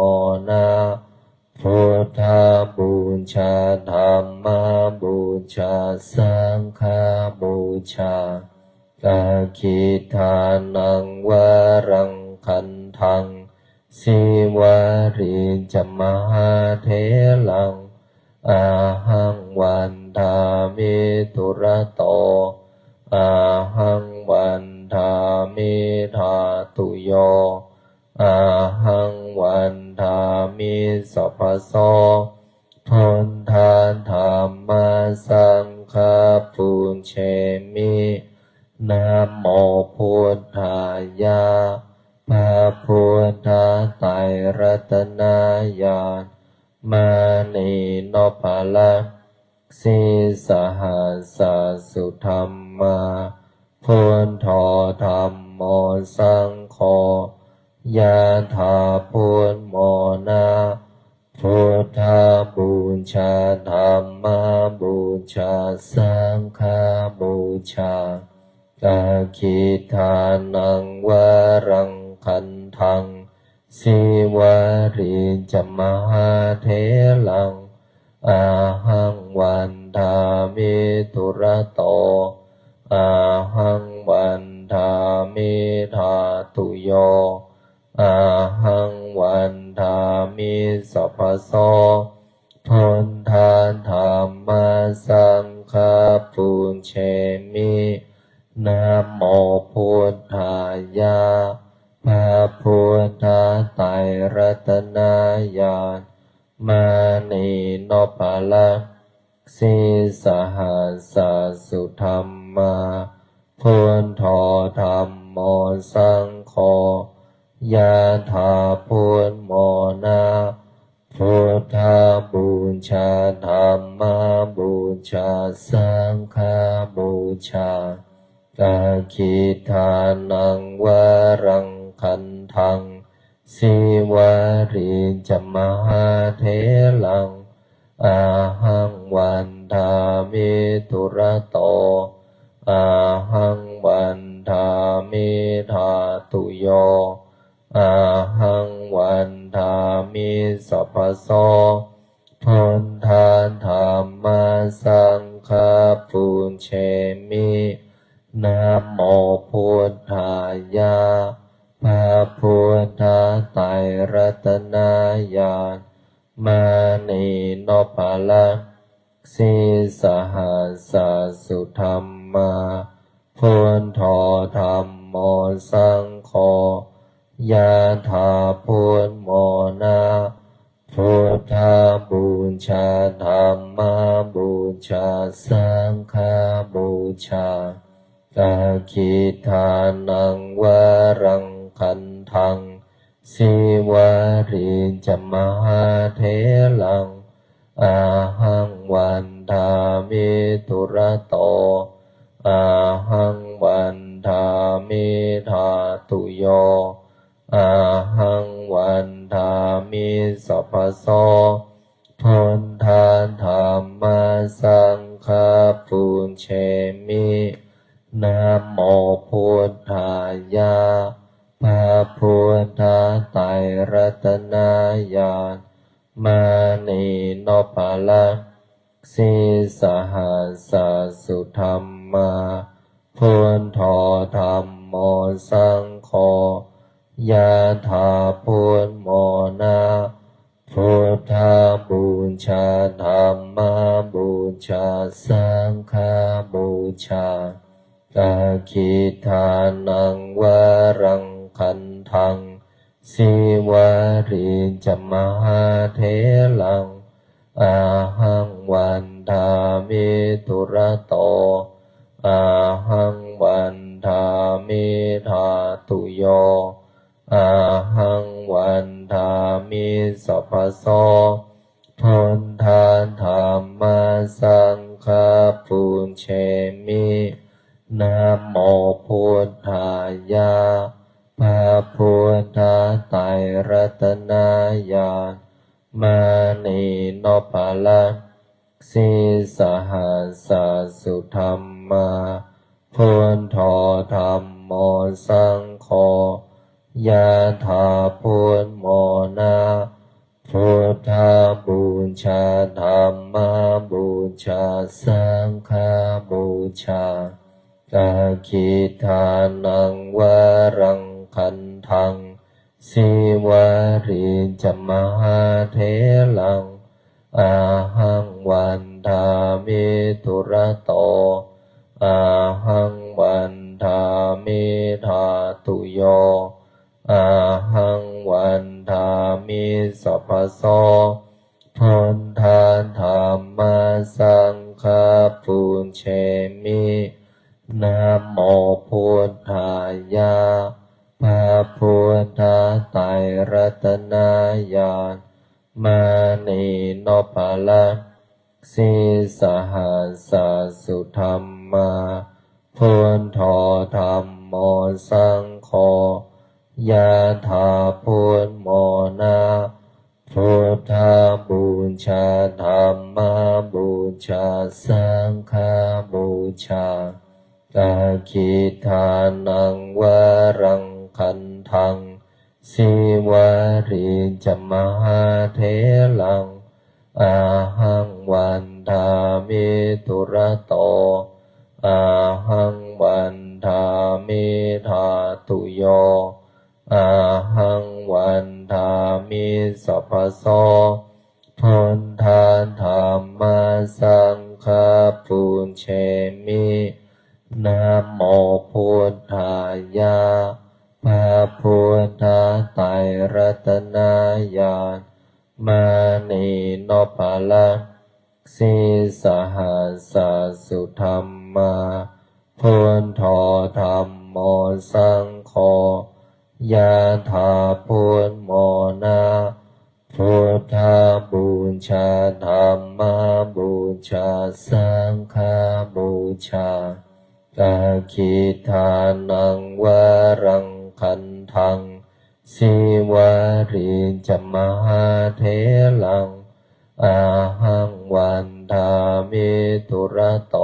นะพุทธบูชาธัมมบูชาสังฆบูชากาคิทานังวรังคันทังสิวาริจมหาเถลังอาหังวันทามิทุระโตอาหังวันทามิธาตุโยอาหังวันทามิสัพพโสพุทธาธัมมาสังฆาปุญเชมินะโมพุทธายะพระพุทธไตรรัตนญาณมานีโนภาลังสีสหัสสะสุธัมมาพุทโธธัมโมสังโฆยะถาพุทโมนะพุทธบูชาธัมมบูชาสังฆบูชากาคิทานังวรังคันทังสิวาริจมหาเถลังอาหังวันทามิทุระโตอาหังวันทามิธาตุโยอาหังวันทามิสัพพโสพุทธาธัมมาสังฆาปุญเชมินะโมพุทธายะพระพุทธไตรรัตนญาณมานีโนภาลังสีสหัสสะสุธั ธัมมาพุทโธธัมโมสังโฆยะถาพุทโมนะพุทธบูชาธัมมาบูชาสังฆบูชากาคิทานังวรังคันทังสิวาริจมหาเถลังอาหังวันทามิทุระโตอาหังวันทามิธาตุโยอาหังวันทามิสัพพโสพุทธาธัมมาสังฆาปุญเชมินะโมพุทธายะพระพุทธไตรรัตนญาณมานีโนภาลักสิสหัสสสุธรรมาพุทโธธัมโมสังโฆยะถาพุทโมนะพุทธบูชาธัมมาบูชาสังฆบูชากาคิทานังวรังคันทังสิวาริจมหาเถลังอาหังวันทามิทุระโตอาหังวันทามิธาตุโยอาหังวันทามิสัพพโสพุทธาธัมมาสังฆาปุญเชมินะโมพุทธายะพระพุทธไตรรัตนญาณมานีโนภาลักสิสหัสสสุธรรมาพุทโธธัมโมสังโฆยะถาพุทโมนะพุทธบูชาธัมมาบูชาสังฆบูชากาคิทานังวรังคันทังสิวาริจมหาเถลังอาหังวันทามิทุระโตอาหังวันทามิธาตุโยอาหังวันทามิสัพพโสพุทธาธัมมาสังฆาปุญเชมินะโมพุทธายะพระพุทธไตรรัตนญาณมานีโนภาลักสิสหัสสสุธรรมาพุทโธธัมโมสังโฆยะถาพุทโมนะพุทธบูชาธัมมาบูชาสังฆบูชากาคิทานังวรังคันทังสิวาริจมหาเถลังอาหังวันทามิทุระโตอาหังวันทามิธาตุโยอาหังวันทามิสัพพโสพุทธาธัมมาสังฆาปุญเชมินะโมพุทธายะพระพุทธไตรรัตนญาณมานีโนภาลักสิสหัสสสุธรรมาพุทโธธัมโมสังโฆยะถาพุทโมนะพุทธบูชาธัมมาบูชาสังฆบูชากาคิทานังวรังคันทังสิวาริจมหาเถลังอาหังวันทามิทุระโตอาหังวันทามิธาตุโยอาหังวันทามิสัพพโสพุทธาธัมมาสังฆาปุญเชมินะโมพุทธายะพระพุทธไตรรัตนญาณมานีโนภาลัก สีสหัสสุธรรมาพุทโธธัมโมสังโฆยะถาพุทโมนะพุทธบูชาธัมมบูชาสังฆบูชากาคิทานังวรังคันทังสิวาริจมหาเถลังอาหังวันทามิตุระโต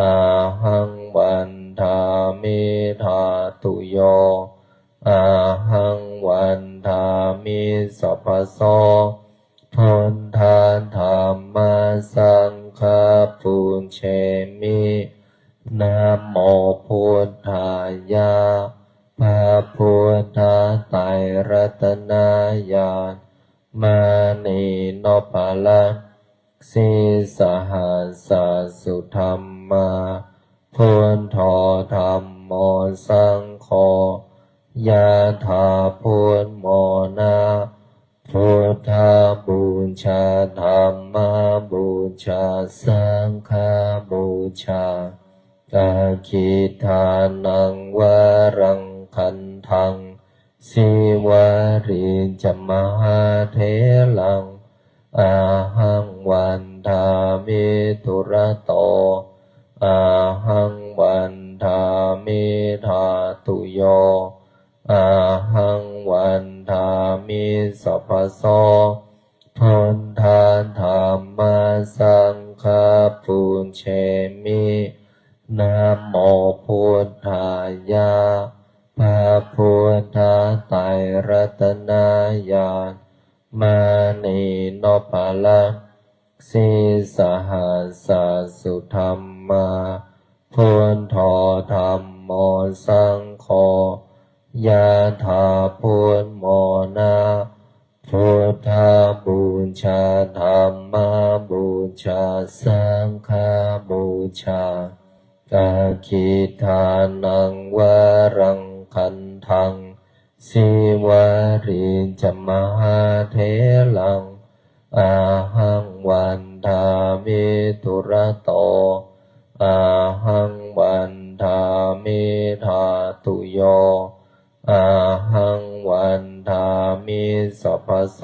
อาหังวันทามิธาตุโยอาหังวันทามิสัพพโสพุทธาธัมมาสังฆาปุญเชมินะโมพุทธายะพระพุทธไตรรัตนญาณมานีโนปาละสีสหัสสุธรรมาพุทโธธัมโมสังโฆยะถาพุทโมนะพุทธบูชาธัมมบูชาสังฆบูชากาคิทานังวรังคันทังสิวาริจมหาเถลังอาหังวันทามิตุระโตอาหังวันทามิธาตุโยอาหังวันทามิสัพพโสพุทธาธัมมาสังฆาปุญเชมินะโมพุทธายะพระพุทธไตรรัตนญาณมานีโนปาละสีสหัสสุธรรมาพุทโธธัมโมสังโฆยะถาพุทโมนะพุทธบูชาธัมมบูชาสังฆบูชากาคิทานังวรังคันทังสิวาริจมหาเถลังอาหังวันทามิตุระโตอาหังวันทามิธาตุโยอาหังวันทามิสัพพโส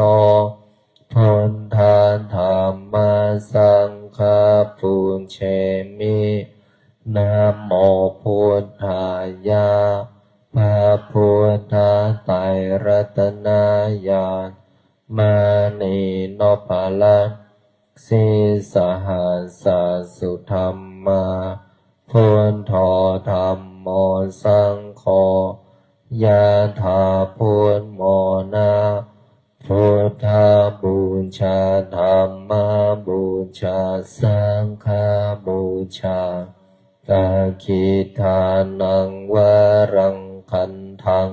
พุทธาธัมมาสังฆาปุญเชมินะโมพุทธายะพระพุทธไตรรัตนญาณมานีโนปาละสีสหัสสุธรรมาพุทโธธัมโมสังโฆยะถาพุทโมนะพุทธบูชาธัมมบูชาสังฆบูชากาคิทานังวรังคันทัง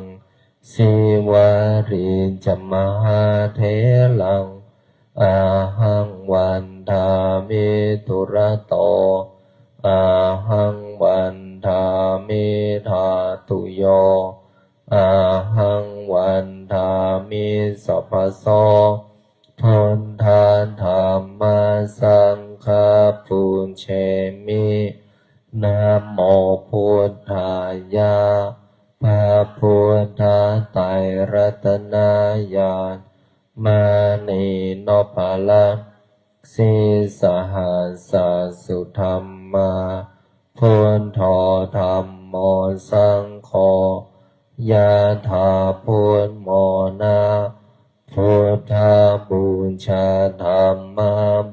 สิวาริจมหาเถลังอาหังวันทามิตุระโตอาหังวันทามิธาตุโยอาหังวันทามิสัพพโสพุทธาธัมมาสังฆาปุญเชมินะโมพุทธายะพระพุทธไตรรัตนญาณมานีโนปาละสีสหัสสุธรรมาพุทโธธัมโมสังโฆยะถาพุทโมนะพุทธบูชาธัมม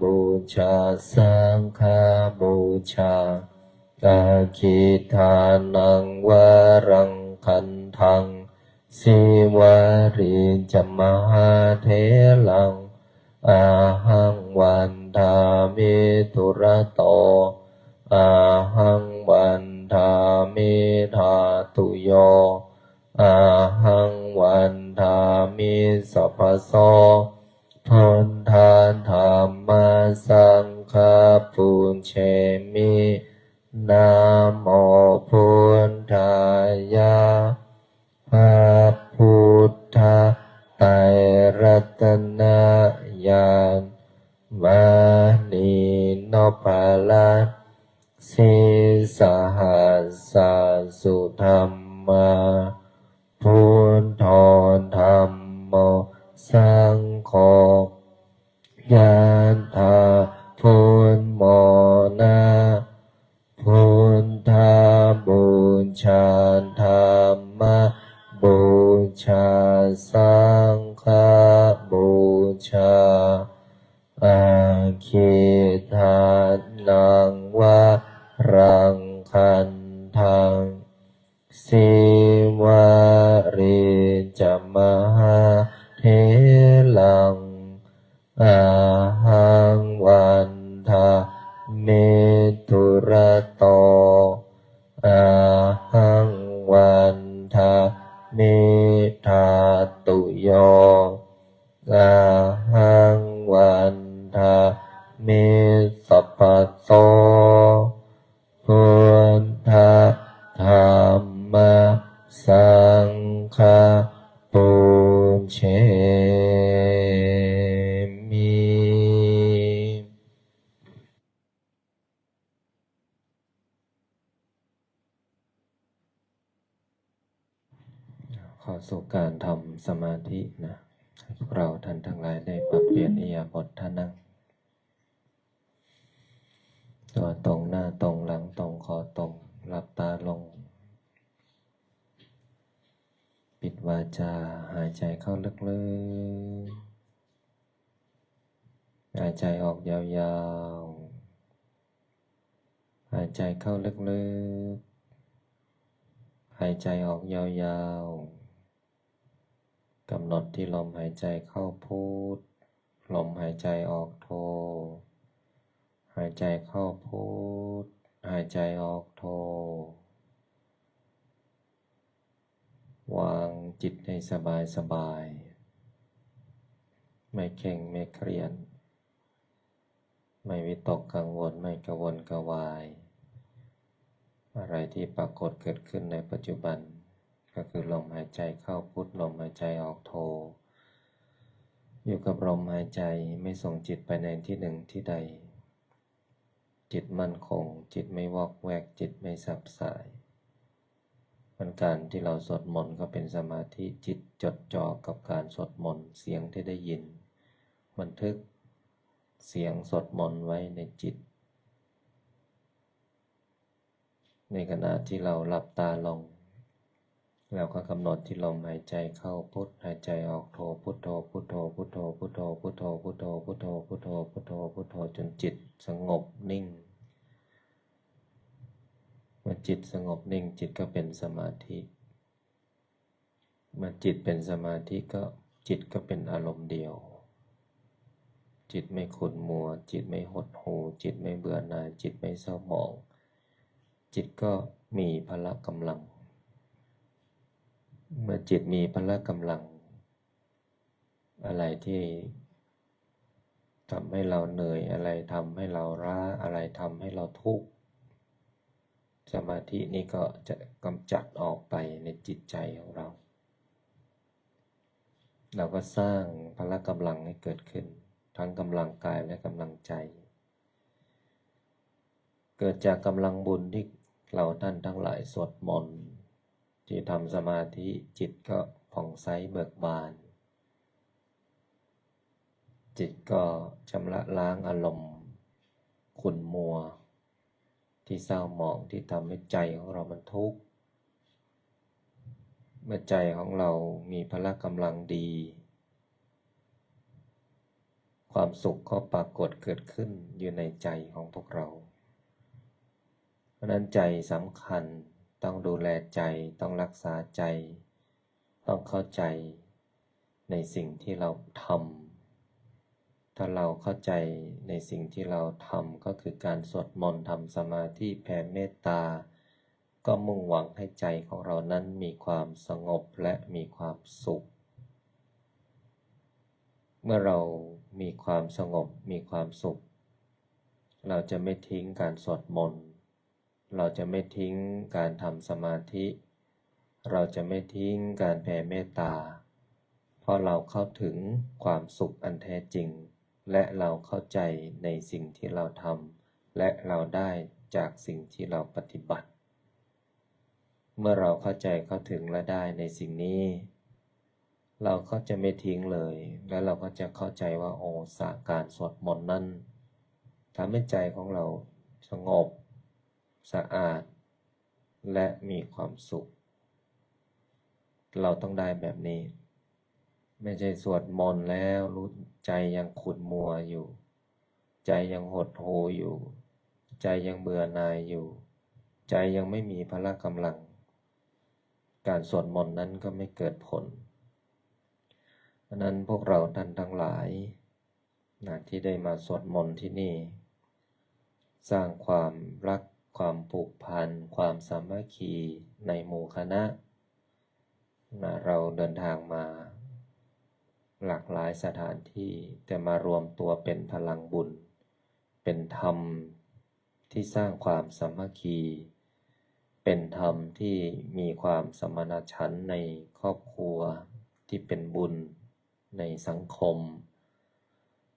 บูชาสังฆบูชากาคิทานังวรังคันทังสิวาริจมหาเถลังอาหังวันทามิตุระโตอาหังวันทามิธาตุโยอาหังวันทามิสัพพโสพุทธาธัมมาสังฆาปุญเชมินะโมพุทธายะพระพุทธไตรรัตนญาณมานี ชาธรรมบูชาสังฆบูชาอาคิทานังวะรังคันทังสิวาริจมหาเทลังอาหังวันทาเมตุระโตอาหังวันทาเมธาตุโยอาหังวันทาเมสัพพโตพุทธธัมมสังฆปุเชมิ ขอสู่การทำสมาธินะให้พวกเราท่านทั้งหลายได้ปรับเปลี่ยนอิริยาบถท่านั่งตัวตรงหน้าตรงหลังตรงคอตรงหลับตาลงปิดวาจาหายใจเข้าลึกๆหายใจออกยาวๆหายใจเข้าลึกๆหายใจออกยาวๆกำหนดที่ลมหายใจเข้าพุทลมหายใจออกโทหายใจเข้าพุทหายใจออกโทวางจิตให้สบายไม่เข่งไม่เครียดไม่วิตกกังวลไม่กระวนกระวายอะไรที่ปรากฏเกิดขึ้นในปัจจุบันก็คือลมหายใจเข้าพุทลมหายใจออกโทอยู่กับลมหายใจไม่ส่งจิตไปในที่หนึ่งที่ใดจิตมั่นคงจิตไม่วอกแวกจิตไม่สับสายการที่เราสวดมนต์ก็เป็นสมาธิจิตจดจ่อกับการสวดมนต์เสียงที่ได้ยินบันทึกเสียงสวดมนต์ไว้ในจิตในขณะที่เราหลับตาลงเราก็กำหนดที่ลมหายใจเข้าพุทหายใจออกโทพุทโธพุทโธพุทโธพุทโธพุทโธพุทโธพุทโธพุทโธพุทโธพุทโธจนจิตสงบนิ่งเมื่อจิตสงบนิ่งจิตก็เป็นสมาธิเมื่อจิตเป็นสมาธิก็จิตก็เป็นอารมณ์เดียวจิตไม่ขุ่นมัวจิตไม่หดหู่จิตไม่เบื่อหน่ายจิตไม่เศร้าหมองจิตก็มีพละกำลังเมื่อจิตมีพละกำลังอะไรที่ทำให้เราเหนื่อยอะไรทำให้เราล้าอะไรทำให้เราทุกข์สมาธินี้ก็จะกำจัดออกไปในจิตใจของเราเราก็สร้างพละกำลังให้เกิดขึ้นทั้งกำลังกายและกำลังใจเกิดจากกำลังบุญที่เราท่านทั้งหลายสวดมนต์ที่ทำสมาธิจิตก็ผ่องใสเบิกบานจิตก็ชำระล้างอารมณ์ขุ่นมัวที่เศร้าหมองที่ทำให้ใจของเรามันทุกข์เมื่อใจของเรามีพละกำลังดีความสุขก็ปรากฏเกิดขึ้นอยู่ในใจของพวกเราเพราะนั้นใจสำคัญต้องดูแลใจต้องรักษาใจต้องเข้าใจในสิ่งที่เราทำถ้าเราเข้าใจในสิ่งที่เราทำก็คือการสวดมนต์ทำสมาธิแผ่เมตตาก็มุ่งหวังให้ใจของเรานั้นมีความสงบและมีความสุขเมื่อเรามีความสงบมีความสุขเราจะไม่ทิ้งการสวดมนต์เราจะไม่ทิ้งการทำสมาธิเราจะไม่ทิ้งการแผ่เมตตาเพราะเราเข้าถึงความสุขอันแท้จริงและเราเข้าใจในสิ่งที่เราทำและเราได้จากสิ่งที่เราปฏิบัติเมื่อเราเข้าใจเข้าถึงและได้ในสิ่งนี้เราก็จะไม่ทิ้งเลยและเราก็จะเข้าใจว่าโอ้การสวดมนต์นั้นทำให้ใจของเราสงบสะอาด และมีความสุขเราต้องได้แบบนี้ไม่ใช่สวดมนต์แล้วรู้ใจยังขุ่นมัวอยู่ใจยังหดหู่อยู่ใจยังเบื่อหน่ายอยู่ใจยังไม่มีพละกำลังการสวดมนต์นั้นก็ไม่เกิดผลเพราะนั้นพวกเราท่านทั้งหลายที่ได้มาสวดมนต์ที่นี่สร้างความรักความผูกพันความสามัคคีในหมู่คณะเราเดินทางมาหลากหลายสถานที่แต่มารวมตัวเป็นพลังบุญเป็นธรรมที่สร้างความสามัคคีเป็นธรรมที่มีความสมณฉันท์ในครอบครัวที่เป็นบุญในสังคม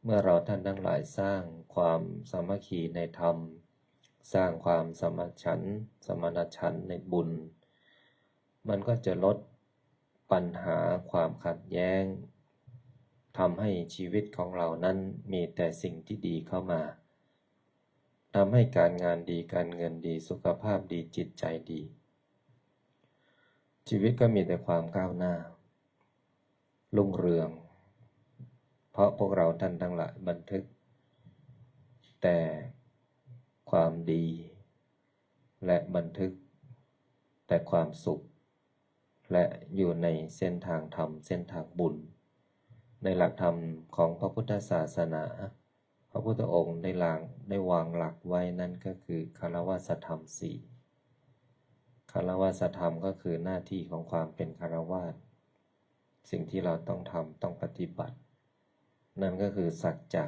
เมื่อเราท่านทั้งหลายสร้างความสามัคคีในธรรมสร้างความสมณฉันท์ในบุญมันก็จะลดปัญหาความขัดแย้งทำให้ชีวิตของเรานั้นมีแต่สิ่งที่ดีเข้ามาทำให้การงานดีการเงินดีสุขภาพดีจิตใจดีชีวิตก็มีแต่ความก้าวหน้ารุ่งเรืองเพราะพวกเราท่านทั้งหลายบันทึกแต่ความดีและบันทึกแต่ความสุขและอยู่ในเส้นทางธรรมเส้นทางบุญในหลักธรรมของพระพุทธศาสนาพระพุทธองค์ได้วางหลักไว้นั่นก็คือคารวะธรรมสี่คารวะธรรมก็คือหน้าที่ของความเป็นคารวะสิ่งที่เราต้องทำต้องปฏิบัตินั่นก็คือสัจจะ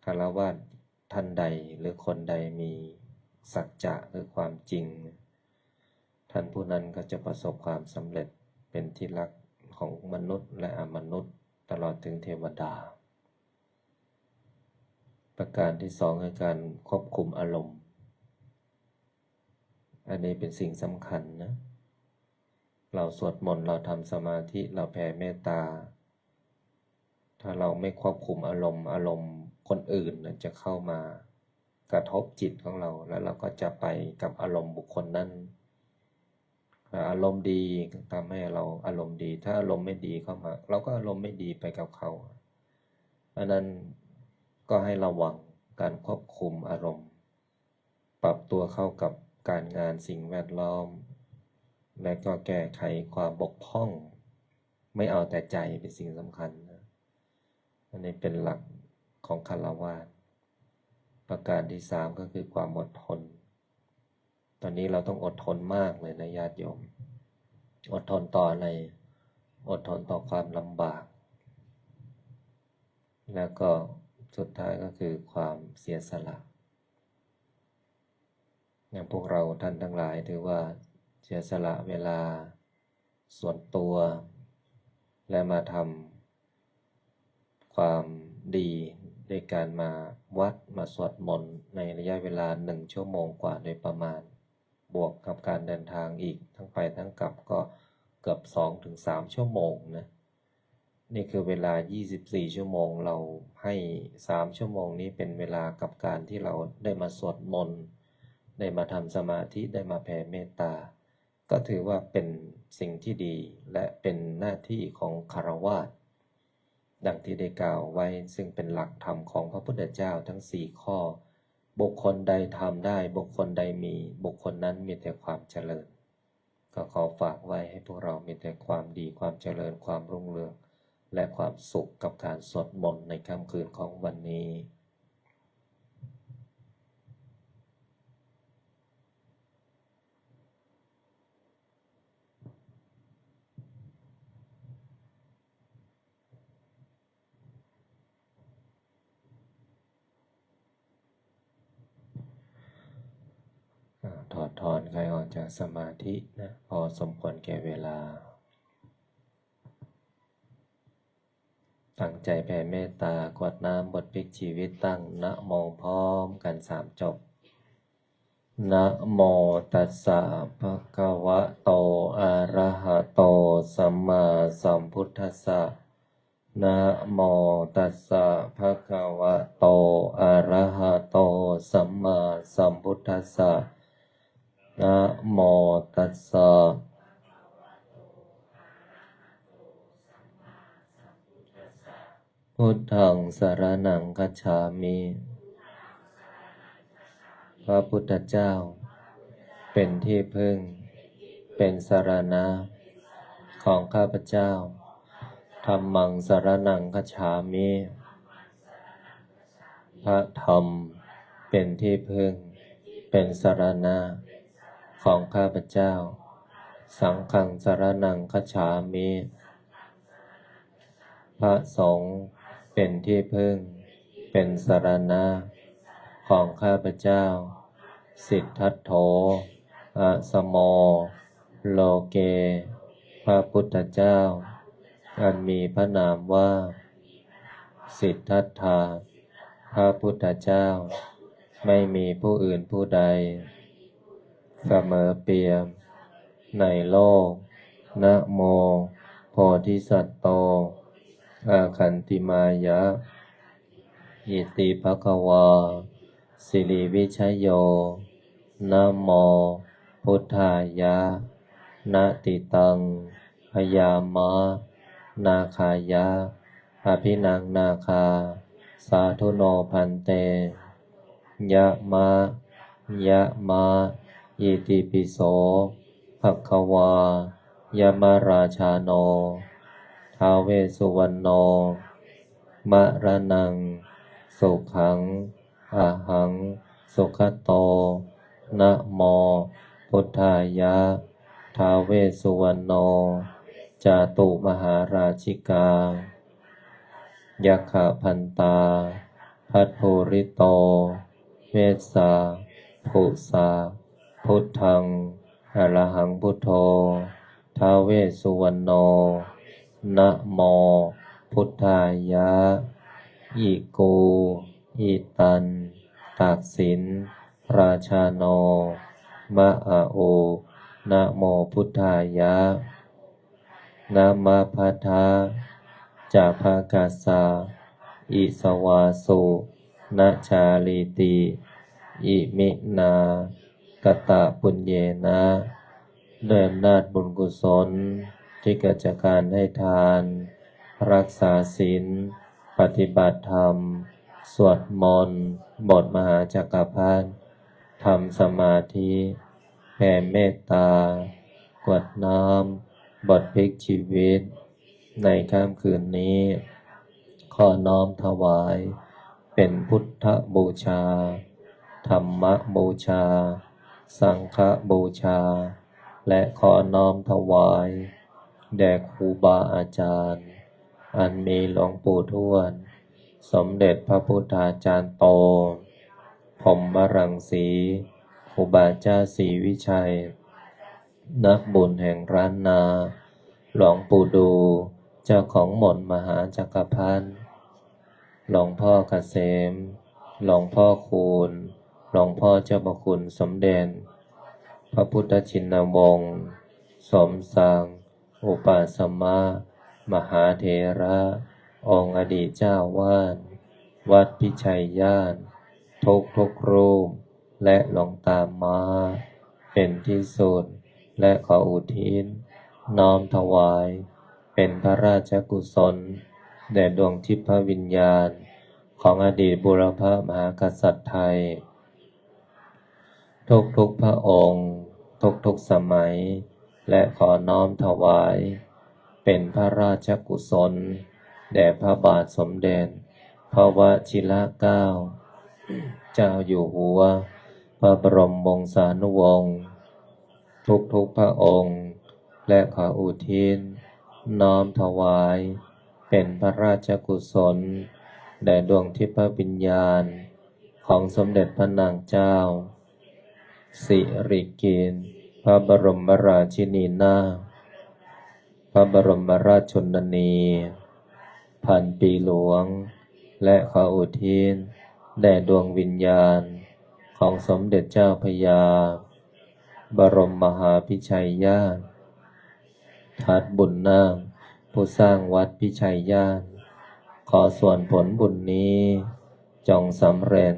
คารวะท่านใดหรือคนใดมีสัจจะคือความจริงท่านผู้นั้นก็จะประสบความสำเร็จเป็นที่รักของมนุษย์และอมนุษย์ตลอดถึงเทวดาประการที่สองคือการควบคุมอารมณ์อันนี้เป็นสิ่งสำคัญนะเราสวดมนต์เราทำสมาธิเราแผ่เมตตาถ้าเราไม่ควบคุมอารมณ์คนอื่นจะเข้ามากระทบจิตของเราแล้วเราก็จะไปกับอารมณ์บุคคลนั้นอารมณ์ดีทำให้เราอารมณ์ดีถ้าอารมณ์ไม่ดีเข้ามาเราก็อารมณ์ไม่ดีไปกับเขาเพราะนั้นก็ให้ระวังการควบคุมอารมณ์ปรับตัวเข้ากับการงานสิ่งแวดล้อมและก็แก้ไขความบกพร่องไม่เอาแต่ใจเป็นสิ่งสำคัญนะอันนี้เป็นหลักของฆราวาสประการที่สามก็คือความอดทนตอนนี้เราต้องอดทนมากเลยนะญาติโยมอดทนต่ออะไรอดทนต่อความลำบากแล้วก็สุดท้ายก็คือความเสียสละอย่างพวกเราท่านทั้งหลายถือว่าเสียสละเวลาส่วนตัวและมาทำความดีด้วยการมาวัดมาสวดมนต์ในระยะเวลา1 ชั่วโมงกว่าโดยประมาณบวกกับการเดินทางอีกทั้งไปทั้งกลับก็เกือบ 2-3 ชั่วโมงนะนี่คือเวลา24 ชั่วโมงเราให้3 ชั่วโมงนี้เป็นเวลากับการที่เราได้มาสวดมนต์ได้มาทำสมาธิได้มาแผ่เมตตาก็ถือว่าเป็นสิ่งที่ดีและเป็นหน้าที่ของฆราวาสดังที่ได้กล่าวไว้ซึ่งเป็นหลักธรรมของพระพุทธเจ้าทั้ง4ข้อบุคคลใดทำได้บุคคลใดมีบุคคลนั้นมีแต่ความเจริญก็ขอฝากไว้ให้พวกเรามีแต่ความดีความเจริญความรุ่งเรืองและความสุขกับการสวดมนต์ในค่ำคืนของวันนี้ถอดถอนใครออกจากสมาธินะพอสมควรแก่เวลาตั้งใจแผ่เมตตากรวดน้ำบทพลิกชีวิตตั้งนะโมพร้อมกัน3 จบนะโมตัสสะภะคะวะโตอะระหะโตสัมมาสัมพุทธัสสะนะโมตัสสะภะคะวะโตอะระหะโตสัมมาสัมพุทธัสสะ นะโมตัสสะพุทธังสรณังคัจฉามิพระพุทธเจ้าเป็นที่พึ่งเป็นสรณะของข้าพเจ้าธัมมังสรณังคัจฉามิพระธรรมเป็นที่พึ่งเป็นสรณะของข้าพเจ้าสังฆังสรณังคัจฉามิพระสงฆ์เป็นที่พึ่งเป็นสรณะของข้าพเจ้าสิทธัตโธอะสโมโลเกพระพุทธเจ้าอันมีพระนามว่าสิทธัตถะพระพุทธเจ้าไม่มีผู้อื่นผู้ใดเสมอเปี่ยมในโลกนะโมโพธิสัตโตอาคันติมายะอิติภควาสิริวิชโยนะโมพุทธายะนะติตังพยามะนาคายะอภินังนาคาสาธุโนพันเตยะมะยะมะอิติปิโสภควายมราชาโนท้าวเวสสุวรรณโนมะระนังสุขังอะหังสุขโตนะโมพุทธายะท้าวเวสสุวรรณโนจาตุมหาราชิกายัคขพันตาพัทภูริโตเวสสาภูสาพุทธังอรหังพุทโธท้าวเวสสุวรรณโนนะโมพุทธายะอิโกอิตันตักสินราชาโนมะอาโอนะโมพุทธายะนะมะพัทธะจาภากาสาอิสวาสุนะชาลิติอิมินากตะปุญเยนะด้วยอำนาจบุญกุศลที่เกิดจากการให้ทานรักษาศีลปฏิบัติธรรมสวดมนต์บทมหาจักรพรรดิทำสมาธิแผ่เมตตากรวดน้ำบทพลิกชีวิตในค่ำคืนนี้ขอน้อมถวายเป็นพุทธบูชาธรรมบูชาสังฆบูชาและขอน้อมถวายแด่ครูบาอาจารย์อันมีหลวงปู่ทวดสมเด็จพระพุทธาจารย์โตพรหมรังสีครูบาเจ้าศรีวิชัยนักบุญแห่งร้านนาหลวงปู่ดูเจ้าของหม่นมหาจักรพรรดิหลวงพ่อเกษมหลวงพ่อคูณหลวงพ่อเจ้าพระคุณสมเด็จพระพุทธชินวงศ์สมศักดิ์อุปาสมามหาเถระองค์อดีตเจ้าวาดวัดพิชัยญาณทุกรูปและหลวงตามาเป็นที่สุดและขออุทิศน้อมถวายเป็นพระราชกุศลแด่ดวงทิพวิญญาณของอดีตบุรพมหากษัตริย์ไทยทุกพระองค์ทุกสมัยและขอน้อมถวายเป็นพระราชกุศลแด่พระบาทสมเด็จพระวชิรเกล้าเจ้าอยู่หัวพระบรมวงศานุวงศ์ทุกพระองค์และขออุทิศน้อมถวายเป็นพระราชกุศลแด่ดวงทิพวิญญาณของสมเด็จพระนางเจ้าสิริกิติ์พระบรมราชินีนาถพระบรมราชชนนีพันปีหลวงและขออุทิศแด่ดวงวิญญาณของสมเด็จเจ้าพระยาบรมมหาพิชัยญาณทัดบุญนาคผู้สร้างวัดพิชัยญาณขอส่วนผลบุญนี้จงสำเร็จ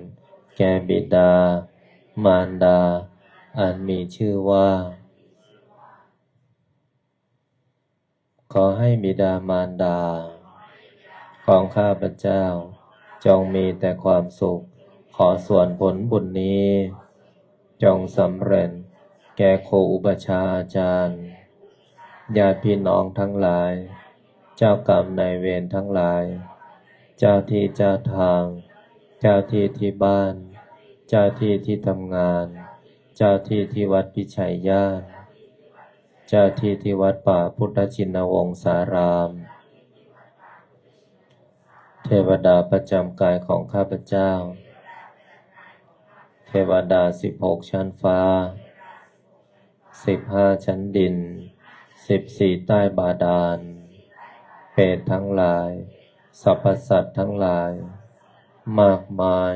แก่บิดามารดา อันมีชื่อว่า ขอให้บิดามารดาของข้าพเจ้าจงมีแต่ความสุข ขอส่วนผลบุญนี้ จงสำเร็จแก่ครูอุปัชฌาย์อาจารย์ญาติพี่น้องทั้งหลาย เจ้ากรรมนายเวรทั้งหลาย เจ้าที่เจ้าทาง เจ้าที่ที่บ้าน เจ้าที่ที่ทำงาน เจ้าที่ที่วัดพิชัยญาติ เจ้าที่ที่วัดป่าพุทธชินวงศาราม เทวดาประจำกายของข้าพเจ้า เทวดา16 ชั้นฟ้า 15 ชั้นดิน 14 ใต้บาดาล เปรตทั้งหลาย สรรพสัตว์ทั้งหลาย มากมาย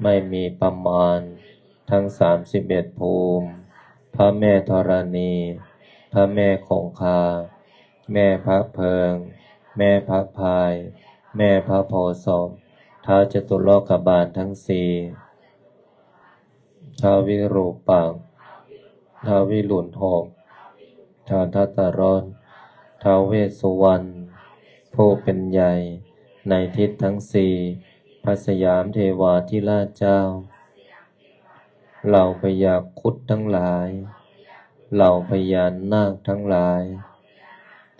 ไม่มีประมาณ ทั้ง31 ภูมิ พระแม่ธรณี พระแม่คงคา แม่พระเพิง แม่พระพาย แม่พระโพธิ์ศพท้าวจตุโลกบาลทั้งสี่ท้าววิรูปักษ์ท้าววิรุฬหกท้าวทัตตรสท้าวเวสสุวรรณผู้เป็นใหญ่ในทิศทั้งสี่พระสยามเทวาธิราชเจ้าเหล่าพญาครุฑทั้งหลายเหล่าพญานาคทั้งหลาย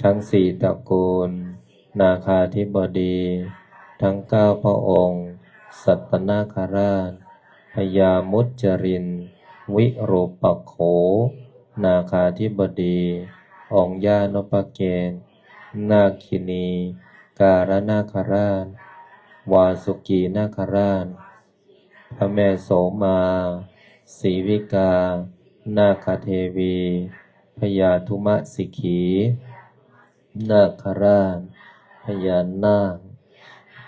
ทั้งสี่ตระกูลนาคาธิบดีทั้ง9 พระองค์สัตตนาคราชพญามุจจรินวิรูปักโขนาคาธิบดีองค์ย่านพเกศนาคินีการนาคราชวาสุกีนาคราชพระแม่โสมาศรีวิกานาคเทวีพญาธุมสิกขีนาคราชพญานาค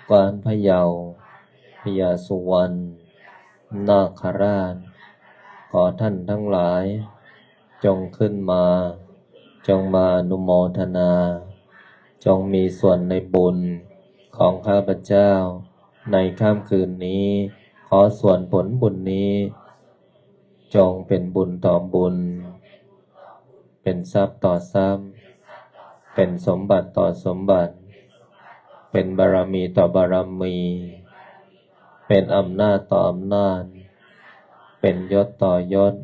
กวานพะเยาพญาสุวรรณนาคราชขอท่านทั้งหลายจงขึ้นมาจงมาอนุโมทนาจงมีส่วนในบุญของข้าพเจ้าในค่ำคืนนี้ขอส่วนผลบุญนี้จงเป็นบุญต่อบุญเป็นทรัพย์ต่อทรัพย์เป็นสมบัติต่อสมบัติเป็นบารมีต่อบารมีเป็นอำนาจต่ออำนาจเป็นยศต่อยศ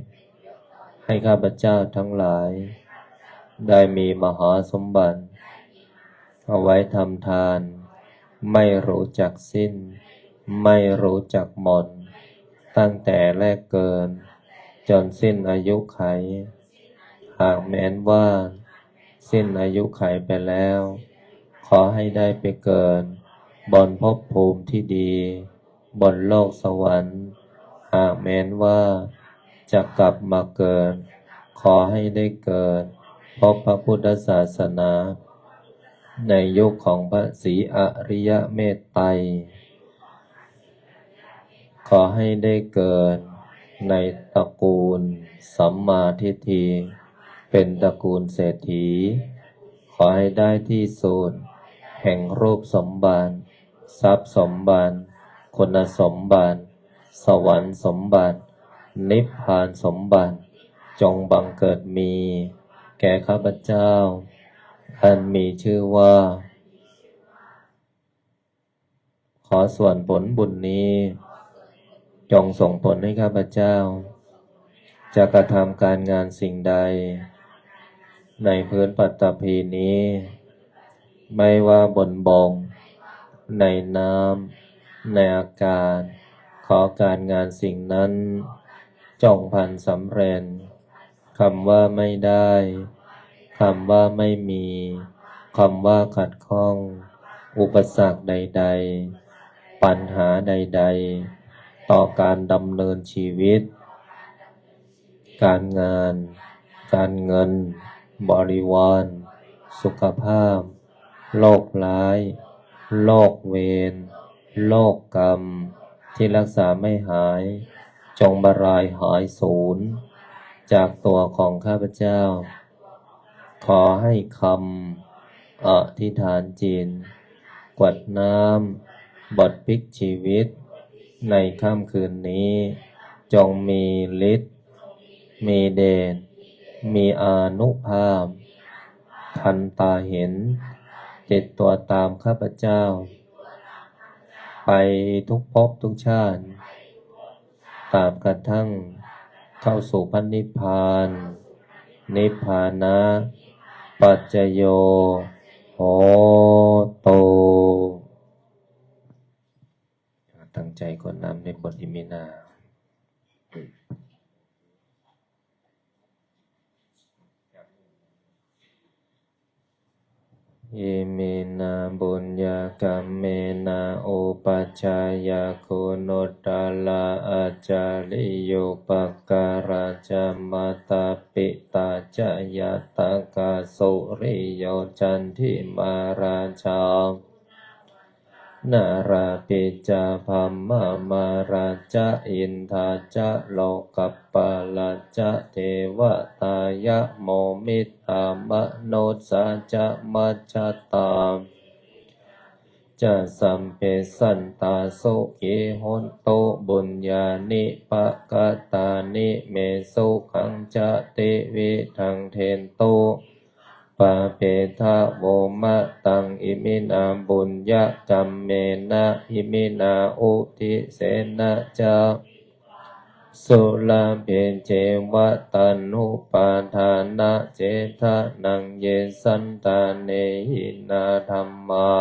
ให้ข้าพเจ้าทั้งหลายได้มีมหาสมบัติเอาไว้ทำทานไม่รู้จักสิ้นไม่รู้จักหมดตั้งแต่แรกเกิดจนสิ้นอายุไขหากแม้นว่าสิ้นอายุไขไปแล้วขอให้ได้ไปเกิดบนภพภูมิที่ดีบนโลกสวรรค์หากแม้นว่าจะกลับมาเกิดขอให้ได้เกิดพบพระพุทธศาสนาในยุคของพระศรีอริยเมตไตรขอให้ได้เกิดในตระกูลสัมมาทิฏฐิเป็นตระกูลเศรษฐีขอให้ได้ที่สุดแห่งรูปสมบัติทรัพย์สมบัติคุณสมบัติสวรรค์สมบัตินิพพานสมบัติจงบังเกิดมีแก่ข้าพเจ้าอันมีชื่อว่าขอส่วนผลบุญนี้จงส่งผลให้ข้าพเจ้าจะกระทำการงานสิ่งใดในพื้นปัตตภีนี้ไม่ว่าบนบกในน้ำในอากาศขอการงานสิ่งนั้นจงพันสำเร็จคำว่าไม่ได้คำว่าไม่มีคำว่าขัดข้องอุปสรรคใดๆปัญหาใดๆต่อการดำเนินชีวิตการงานการเงินบริวารสุขภาพโรคร้ายโรคเวรโรคกรรมที่รักษาไม่หายจงบรายหายสูญจากตัวของข้าพเจ้าขอให้คำอธิษฐานจิตกวดน้ำบทพลิกชีวิตในค่ำคืนนี้จงมีฤทธิ์ มีเดชมีอานุภาพทันตาเห็นติดตัวตามข้าพเจ้าไปทุกภพทุกชาติตราบกระทั่งเข้าสู่พระนิพพานนิพพานะปัจจโยโหตุตั้งใจกดน้ำในบทอิมินาอิมินาบุญญากรรมเมนาอุปัชฌายาคุณุตตลาอาจาริโยปการาจามาตาปิตาจายาตากาสุริโยจันทิมาราชานาราปิจาภัมมามาราจาอินทาจาโลกัปปาลาจาเทวตายะโมมิตามโนสาจามัจจตามจะสัมเปสันตาโสกิหนโตบุญญาณิปะกะตานิเมสุขังจะติวิทังเทนโตปะเปทะโวมะตังอิมินาบุญญกรรมเมนะอิมินาอุทิเสนะจาสุลาเพเจวะตันหุปาทานะเจทะนังเยสันตาเนหินาธัมมา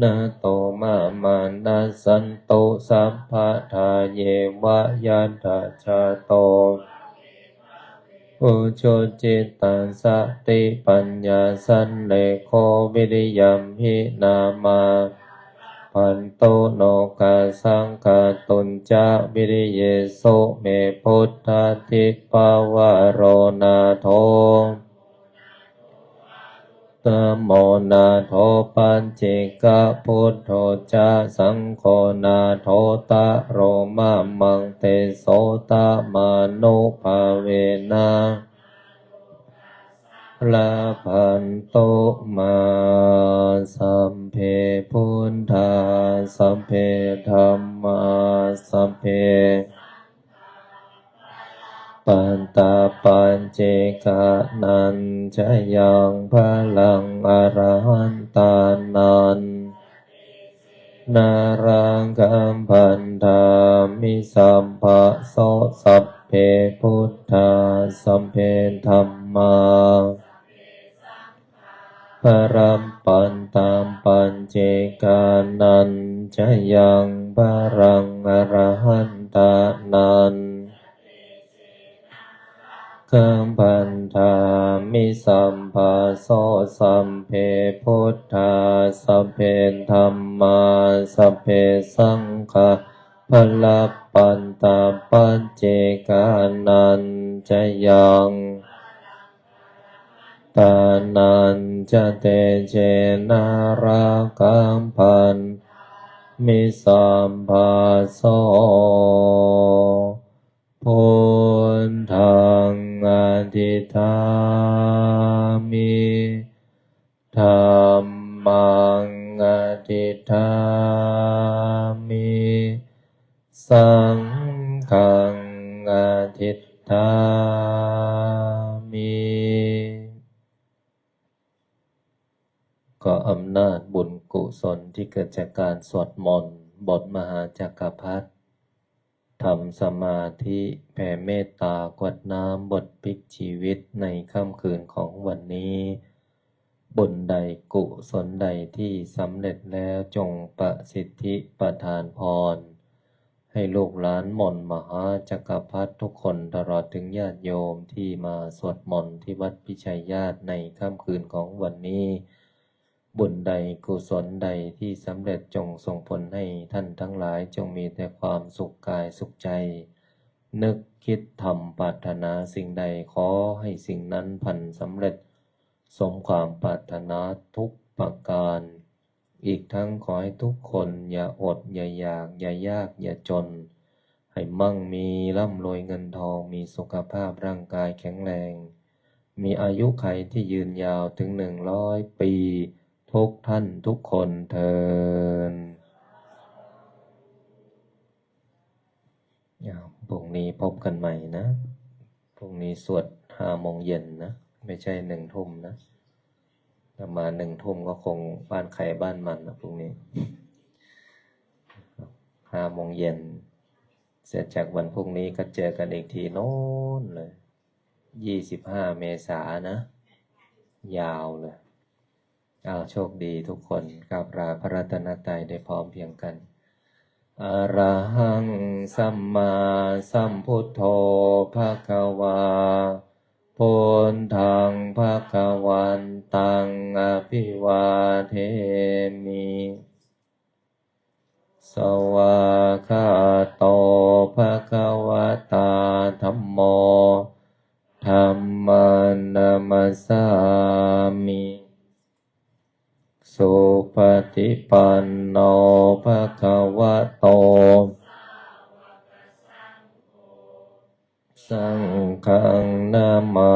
นะโตมะมานะสันโตสัพพะทาเยวะยัตถะชะโตอุชุจิตังสติปัญญาสันเลโควิริยัมหินามาพันโตโนกาสังฆาตุนจาวิริเยโสเมพุทธาทิปาวโรนาโทนะโมนาโถปัญเจกะพุทโธจาสังโฆนาโถตะโรมะมังเตโสตะมานุภาเวนะลาภันโตมาสัมเพพุทธาสัมเพธัมมาสัมเพปันตาปัญเจกะนันจะยังพลังอรหันตานันนารังกัมพันธามิสัมภะโสสัพเพพุทธาสัมเพธัมมาปรัมปันตามปัญเจกานันจะยังพลังอรหันตานันกัมพันธามิสัมภะโสสัมเพพุทธาสัพเพธัมมาสัพเพสังฆาพลับปันตาปัจเจกานันจะยังตานันจะเตเจนารากัมพันมิสัมภะโสพุทธังอธิษฐามิธัมมังอธิษฐามิสังฆังอธิษฐามิก็อำนาจบุญกุศลที่เกิดจากการสวดมนต์บทมหาจักรพรรดิทำสมาธิแผ่เมตตากวดน้ำบทพลิกชีวิตในค่ำคืนของวันนี้บุญใดกุศลใดที่สำเร็จแล้วจงประสิทธิประทานพรให้ลูกหลานมนต์มหาจักรพรรดิทุกคนตลอดถึงญาติโยมที่มาสวดมนต์ที่วัดพิชัยญาติในค่ำคืนของวันนี้บุญใดกุศลใดที่สำเร็จจงส่งผลให้ท่านทั้งหลายจงมีแต่ความสุขกายสุขใจนึกคิดทำปรารถนาสิ่งใดขอให้สิ่งนั้นพันสำเร็จสมความปรารถนาทุกประการอีกทั้งขอให้ทุกคนอย่าอดอย่าอยากอย่ายากอย่าจนให้มั่งมีร่ำรวยเงินทองมีสุขภาพร่างกายแข็งแรงมีอายุขัยที่ยืนยาวถึง100 ปีทุกท่านทุกคนเทอญ พรุ่งนี้พบกันใหม่นะพรุ่งนี้สวด5 โมงเย็นนะไม่ใช่1 ทุ่มนะถ้ามา1 ทุ่มก็คงบ้านใครบ้านมันนะพรุ่งนี้5 โมงเย็นเสร็จจากวันพรุ่งนี้ก็เจอกันอีกทีโน้นเลย25 เมษายนนะยาวเลยโชคดีทุกคนกราบลาพระรัตนตรัยได้พร้อมเพรียงกันอะระหังสัมมาสัมพุทโธภะคะวาพุทธังภะคะวันตังอภิวาเทมิสวากขาโตภะคะวะตาธัมโมธัมมังนัมสสามิสุปฏิปันโนภะคะวะโตสังฆังนามา